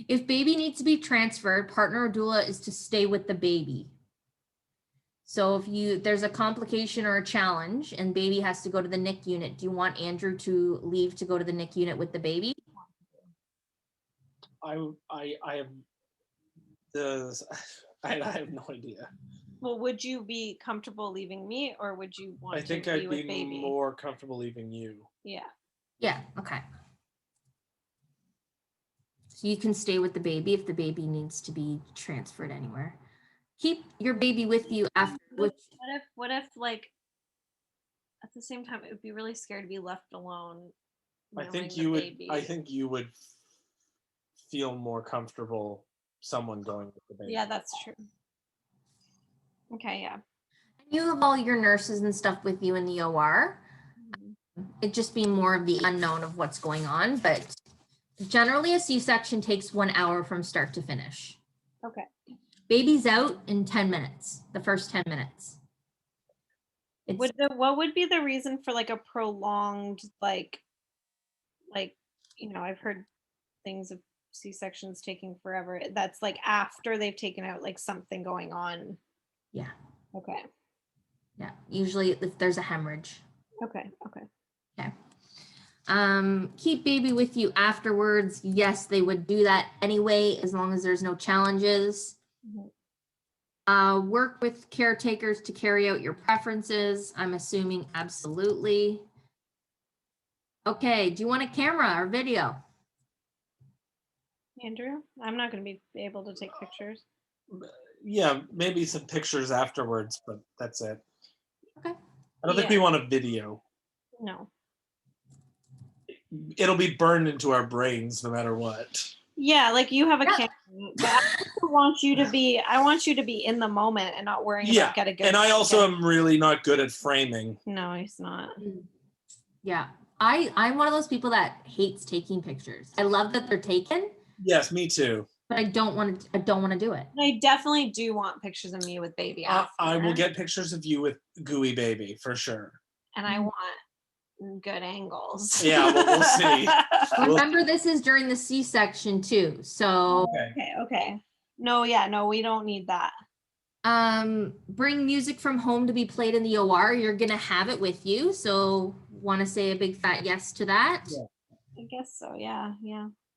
If baby needs to be transferred, partner or doula is to stay with the baby. So if there's a complication or a challenge and baby has to go to the NIC unit, do you want Andrew to leave to go to the NIC unit with the baby? I have I have no idea. Well, would you be comfortable leaving me, or would you want I think to be I'd with be baby? more comfortable leaving you. Yeah. Yeah, okay. So you can stay with the baby if the baby needs to be transferred anywhere. Keep your baby with you after. What if at the same time it would be really scary to be left alone? I think baby. I think you would feel more comfortable someone going with the baby. Yeah, that's true. Okay, yeah. You have all your nurses and stuff with you in the OR. It'd just be more of the unknown of what's going on, but generally a C-section takes 1 hour from start to finish. Okay. Baby's out in 10 minutes, the first 10 minutes. What would be the reason for a prolonged I've heard things of C-sections taking forever. That's after they've taken out something going on. Yeah. Okay. Yeah, usually if there's a hemorrhage. Okay. Okay. Keep baby with you afterwards. Yes, they would do that anyway, as long as there's no challenges. Work with caretakers to carry out your preferences. I'm assuming absolutely. Okay, do you want a camera or video? Andrew, I'm not going to be able to take pictures. Yeah, maybe some pictures afterwards, but that's it. Okay. I don't think we want a video. No. It'll be burned into our brains no matter what. Yeah, like you have a Yeah. camera, but I want you to be in the moment and not worrying about getting good. And I also am really not good at framing. No, he's not. Yeah. I'm one of those people that hates taking pictures. I love that they're taken. Yes, me too. But I don't want to do it. I definitely do want pictures of me with baby. I will get pictures of you with gooey baby for sure. And I want good angles. Yeah, we'll see. Remember, this is during the C-section too. So Okay. No, we don't need that. bring music from home to be played in the OR. You're gonna have it with you. So want to say a big fat yes to that? Yeah. I guess so. Yeah.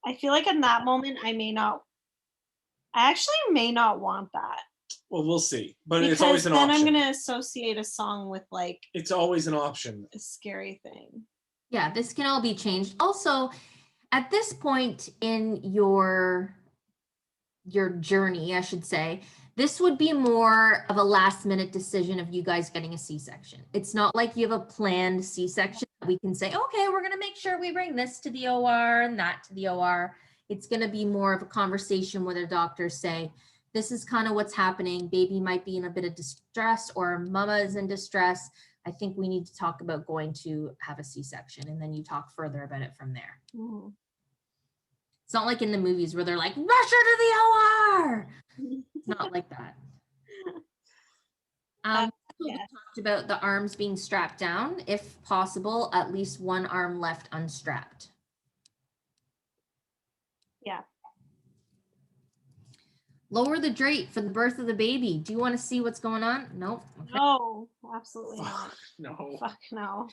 I feel like in that moment I actually may not want that. Well, we'll see. But because it's always an then option. I'm gonna associate a song with like It's always an option. a scary thing. Yeah, this can all be changed. Also, at this point in your journey, I should say, this would be more of a last minute decision of you guys getting a C-section. It's not like you have a planned C-section that we can say, okay, we're going to make sure we bring this to the OR and that to the OR. It's going to be more of a conversation where the doctors say, this is kind of what's happening. Baby might be in a bit of distress or mama is in distress. I think we need to talk about going to have a C-section, and then you talk further about it from there. Mm-hmm. It's not like in the movies where they're like, rush her to the OR. It's not like that. We talked about the arms being strapped down. If possible, at least one arm left unstrapped. Yeah. Lower the drape for the birth of the baby. Do you want to see what's going on? Nope. Okay. No, absolutely not. No. Fuck no.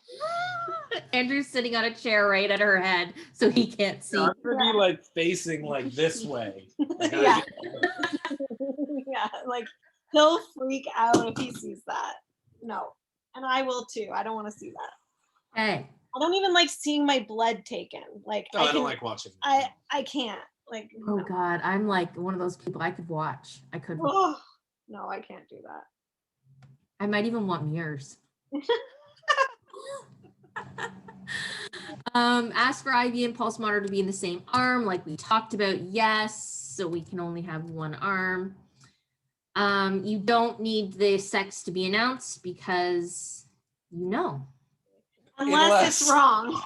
Andrew's sitting on a chair right at her head, so he can't see. I'm gonna be like facing like this way. Like, Yeah. Yeah, like he'll freak out if he sees that. No. And I will too. I don't want to see that. Okay. I don't even like seeing my blood taken. Like I don't like watching. I can't. Like Oh no. God, I'm like one of those people I could watch. I could. Oh, no, I can't do that. I might even want mirrors. Ask for IV and pulse monitor to be in the same arm, like we talked about. Yes, so we can only have one arm. You don't need the sex to be announced because you know. Unless it's wrong.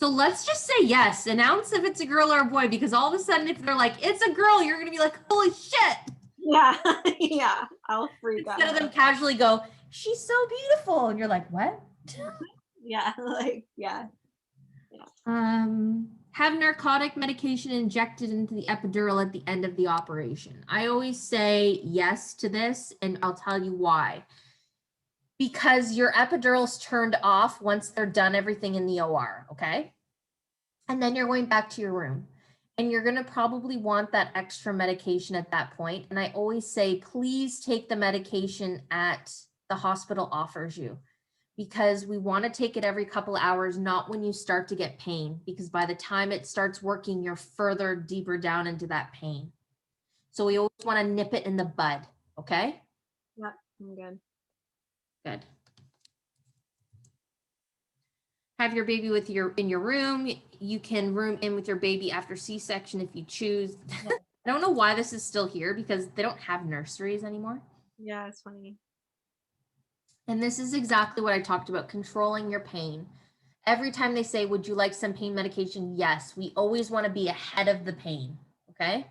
So let's just say yes. Announce if it's a girl or a boy, because all of a sudden, if they're like, it's a girl, you're gonna be like, holy shit. Yeah, yeah. I'll freak out. Instead of them casually go, she's so beautiful. And you're like, what? Yeah, like, yeah. Have narcotic medication injected into the epidural at the end of the operation. I always say yes to this, and I'll tell you why. Because your epidural's turned off once they're done everything in the OR, okay? And then you're going back to your room. And you're gonna probably want that extra medication at that point. And I always say, please take the medication at the hospital offers you, because we wanna take it every couple of hours, not when you start to get pain, because by the time it starts working, you're further deeper down into that pain. So we always wanna nip it in the bud, okay? Yeah, I'm good. Good. Have your baby with in your room. You can room in with your baby after C-section if you choose. I don't know why this is still here, because they don't have nurseries anymore. Yeah, it's funny. And this is exactly what I talked about, controlling your pain. Every time they say, would you like some pain medication? Yes, we always want to be ahead of the pain, okay?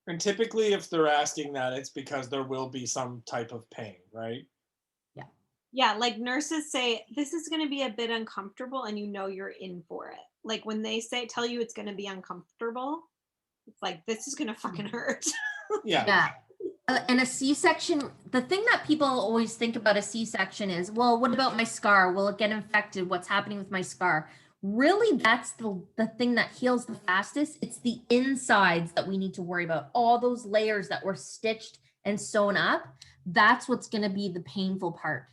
And typically if they're asking that, it's because there will be some type of pain, right? Yeah, like nurses say, this is going to be a bit uncomfortable, and you know you're in for it. Like when they tell you it's going to be uncomfortable, it's like, this is going to fucking hurt. Yeah. And a C-section, the thing that people always think about a C-section is, well, what about my scar? Will it get infected? What's happening with my scar? Really, that's the thing that heals the fastest. It's the insides that we need to worry about. All those layers that were stitched and sewn up, that's what's going to be the painful part.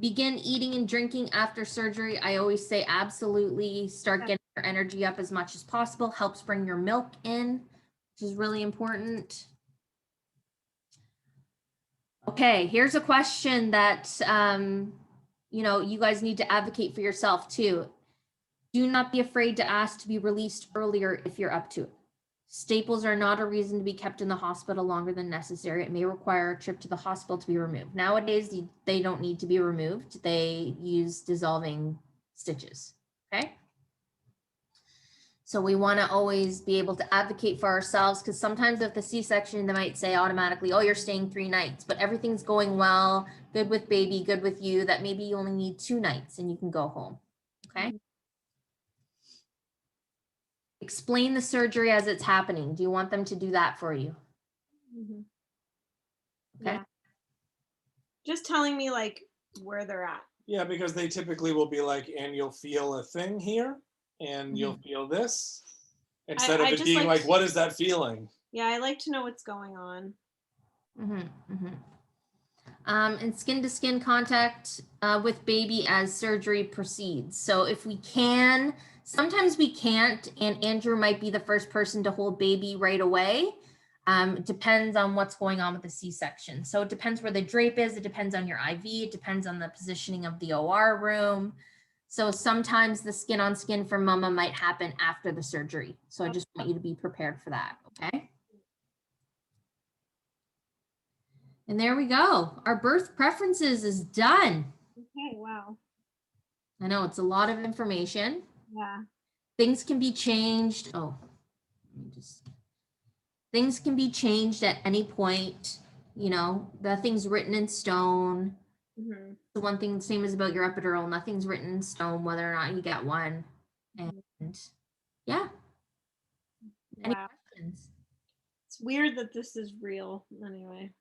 Begin eating and drinking after surgery. I always say absolutely start getting your energy up as much as possible. Helps bring your milk in, which is really important. Okay, here's a question that you know, you guys need to advocate for yourself too. Do not be afraid to ask to be released earlier if you're up to it. Staples are not a reason to be kept in the hospital longer than necessary. It may require a trip to the hospital to be removed. Nowadays, they don't need to be removed. They use dissolving stitches, okay? So we want to always be able to advocate for ourselves, because sometimes with the C-section, they might say automatically, oh, you're staying 3 nights, but everything's going well, good with baby, good with you, that maybe you only need 2 nights and you can go home, okay? Explain the surgery as it's happening. Do you want them to do that for you? Okay. Yeah. Just telling me like where they're at. Yeah, because they typically will be like, and you'll feel a thing here, and you'll feel this, instead of it being like, what is that feeling? Yeah, I like to know what's going on. And skin-to-skin contact with baby as surgery proceeds. So if we can, sometimes we can't, and Andrew might be the first person to hold baby right away. It depends on what's going on with the C-section. So it depends where the drape is. It depends on your IV. It depends on the positioning of the OR room. So sometimes the skin on skin for mama might happen after the surgery. So I just want you to be prepared for that, okay? And there we go. Our birth preferences is done. Okay, wow. I know it's a lot of information. Yeah. Things can be changed. Oh, let me just. Things can be changed at any point. You know, nothing's written in stone. The one thing, same as about your epidural, nothing's written in stone whether or not you get one. And yeah. Any questions? It's weird that this is real anyway.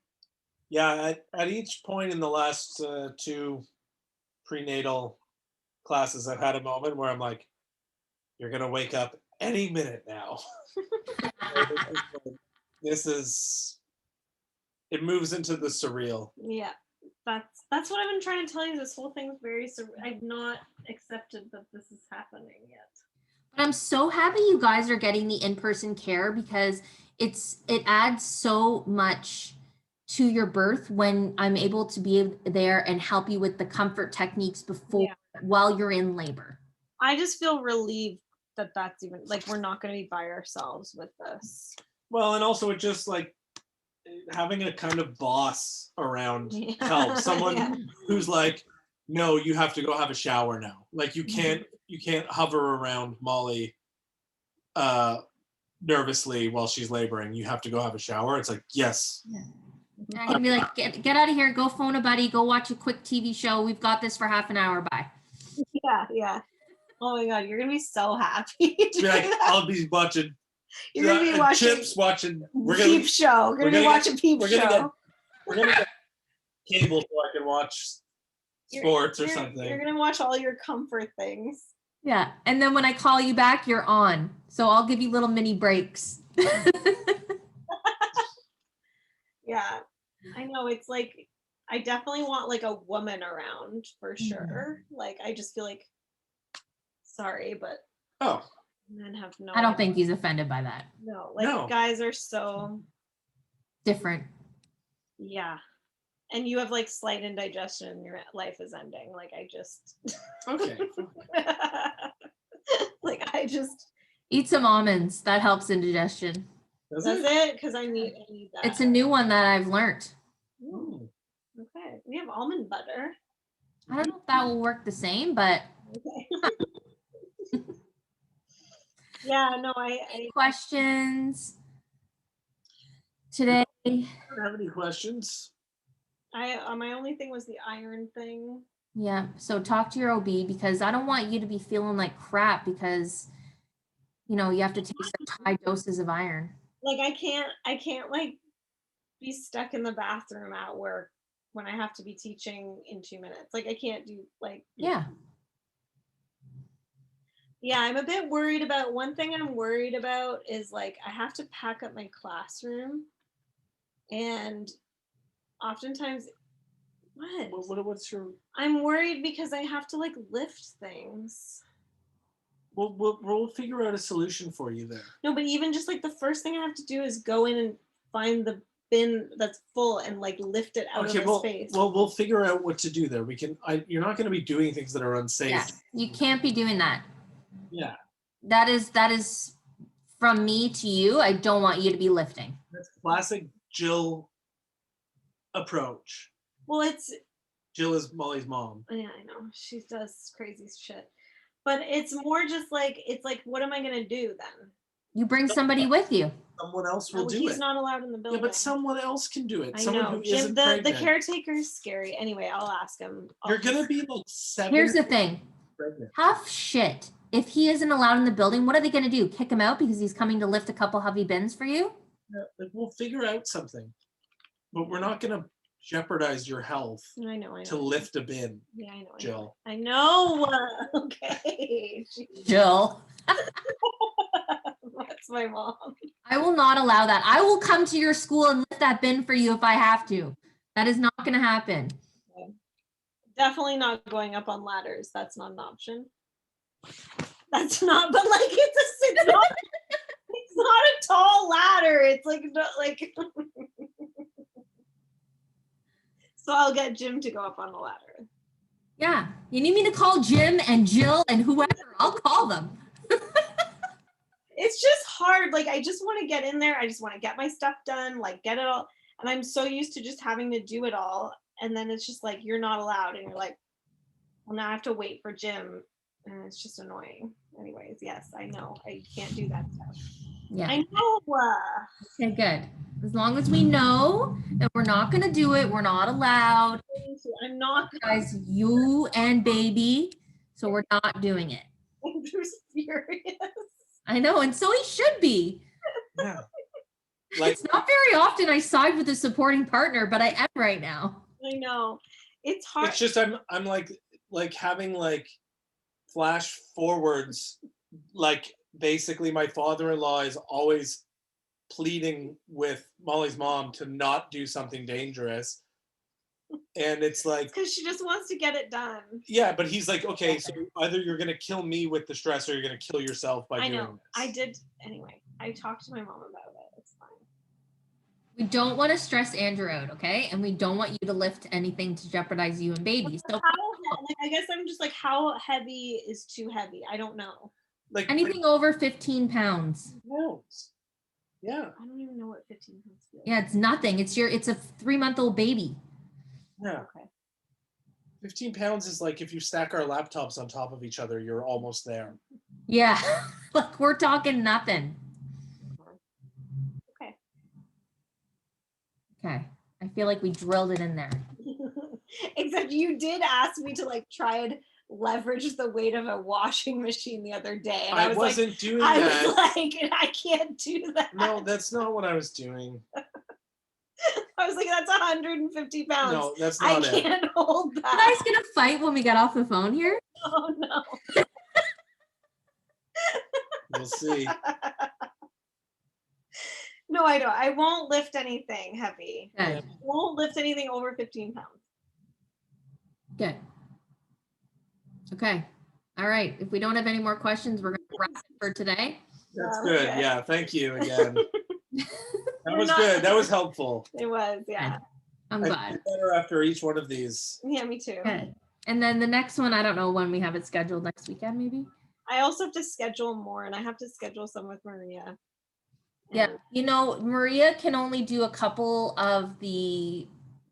Yeah, at each point in the last 2 prenatal classes, I've had a moment where I'm like, you're going to wake up any minute now. This is, it moves into the surreal. Yeah, that's what I've been trying to tell you. This whole thing's very I've not accepted that this is happening yet. But I'm so happy you guys are getting the in-person care, because it adds so much to your birth when I'm able to be there and help you with the comfort techniques before, while you're in labor. I just feel relieved that that's even, like, we're not going to be by ourselves with this. Well, and also it just like having a kind of boss around helps. Someone who's like, no, you have to go have a shower now. Like you can't hover around Molly nervously while she's laboring. You have to go have a shower. It's like, yes. I'm gonna be like, get out of here, go phone a buddy, go watch a quick TV show. We've got this for half an hour. Bye. Yeah. Oh my God, you're gonna be so happy. Like, I'll be watching. You're gonna be watching Chips, watching. Peep Show. We're gonna be watching Peep Show. We're gonna get cable so I can watch sports or something. You're gonna watch all your comfort things. Yeah, and then when I call you back, you're on. So I'll give you little mini breaks. Yeah, I know. It's like, I definitely want like a woman around for sure. Like, I just feel like, sorry, but men have no. I don't think he's offended by that. No, like guys are so different. Yeah, and you have like slight indigestion and your life is ending. Like, I just. Okay. Like, I just. Eat some almonds. That helps indigestion. Does it? Because I need that. It's a new one that I've learned. Ooh. Okay. We have almond butter. I don't know if that will work the same, but. Okay. Yeah, no, I questions today? I don't have any questions. My only thing was the iron thing. Yeah, so talk to your OB, because I don't want you to be feeling like crap because, you know, you have to take such high doses of iron. Like I can't like be stuck in the bathroom at work when I have to be teaching in 2 minutes. Like I can't do like, Yeah. yeah, I'm a bit worried about, one thing I'm worried about is like I have to pack up my classroom, and oftentimes What's your? I'm worried because I have to like lift things. We'll figure out a solution for you there. No, but even just like the first thing I have to do is go in and find the bin that's full and like lift it out of the space. Well, we'll figure out what to do there. We can. You're not going to be doing things that are unsafe. Yes, you can't be doing that. Yeah. That is from me to you. I don't want you to be lifting. That's classic Jill approach. Well, Jill is Molly's mom. Yeah, I know. She does crazy shit. But it's more just like, it's like, what am I going to do then? You bring somebody with you. Someone else will do He's it. not allowed in the building. Yeah, but someone else can do it. I Someone know. who Jim, isn't the pregnant. caretaker is scary. Anyway, I'll ask him. You're going to be like 7. Here's the thing. Pregnant. Tough shit. If he isn't allowed in the building, what are they going to do? Kick him out because he's coming to lift a couple heavy bins for you? Yeah, like we'll figure out something. But we're not going to jeopardize your health I know. to lift a bin. Yeah, I know. Jill. I know. Okay. Jill. That's my mom. I will not allow that. I will come to your school and lift that bin for you if I have to. That is not going to happen. Okay. Definitely not going up on ladders. That's not an option. That's not, but like it's not a tall ladder. It's like not like so I'll get Jim to go up on the ladder. Yeah. You need me to call Jim and Jill and whoever. I'll call them. It's just hard. Like I just want to get in there. I just want to get my stuff done, like get it all. And I'm so used to just having to do it all. And then it's just like, you're not allowed. And you're like, well, now I have to wait for Jim. And it's just annoying. Anyways, yes, I know. I can't do that stuff. Yeah. I know. Okay, good. As long as we know that we're not going to do it, we're not allowed. I'm not. Guys, you and baby. So we're not doing it. Andrew's furious. I know. And so he should be. Yeah. Like, it's not very often I side with a supporting partner, but I am right now. I know. It's hard. It's just I'm like having like flash forwards, like basically my father-in-law is always pleading with Molly's mom to not do something dangerous. And it's like, because she just wants to get it done. Yeah, but he's like, okay, so either you're gonna kill me with the stress or you're gonna kill yourself by doing this. I did anyway. I talked to my mom about it. It's fine. We don't want to stress Andrew out, okay? And we don't want you to lift anything to jeopardize you and baby. So I guess I'm just like, how heavy is too heavy? I don't know. Like anything over 15 pounds. Pounds. Yeah. I don't even know what 15 pounds feels. Yeah, it's nothing. It's a 3-month-old baby. Yeah. Okay. 15 pounds is like if you stack our laptops on top of each other, you're almost there. Yeah. Like we're talking nothing. Okay. Okay. I feel like we drilled it in there. Except you did ask me to like try and leverage the weight of a washing machine the other day. And I wasn't like, doing that. I was like, I can't do that. No, that's not what I was doing. I was like, that's 150 pounds. No, that's not it. I can't hold that. You guys gonna fight when we get off the phone here? Oh no. We'll see. No, I don't. I won't lift anything heavy. Good. I won't lift anything over 15 pounds. Good. Okay. All right. If we don't have any more questions, we're going to wrap it for today. That's good. Okay. Yeah. Thank you again. That was good. That was helpful. It was, yeah. I'm I glad. feel better after each one of these. Yeah, me too. Good. And then the next one, I don't know when we have it scheduled, next weekend maybe? I also have to schedule more, and I have to schedule some with Maria. Yeah. And You know, Maria can only do a couple of the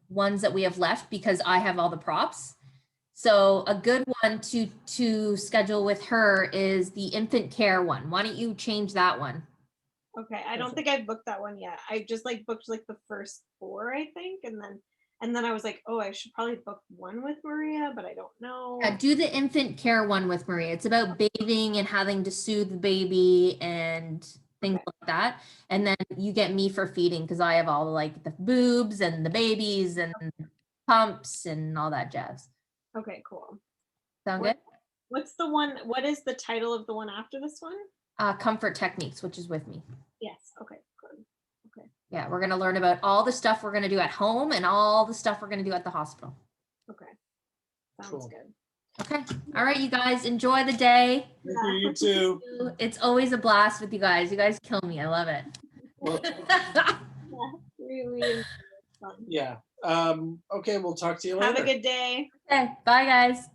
ones that we have left because I have all the props. So a good one to schedule with her is the infant care one. Why don't you change that one? Okay, I don't think I've booked that one yet. I just like booked like the first 4, I think, and then I was like, oh, I should probably book one with Maria, but I don't know. Yeah, do the infant care one with Maria. It's about bathing and having to soothe the baby and things like that. And then you get me for feeding because I have all the like the boobs and the babies and pumps and all that jazz. Okay, cool. Sound good? What's the one, what is the title of the one after this one? Comfort Techniques, which is with me. Yes, okay, good. Okay. Yeah, we're going to learn about all the stuff we're going to do at home and all the stuff we're going to do at the hospital. Okay. Sounds Cool. good. Okay. All right, you guys, enjoy the day. You too. It's always a blast with you guys. You guys kill me. I love it. Well, Really fun. yeah. Okay, we'll talk to you later. Have a good day. Okay, bye guys.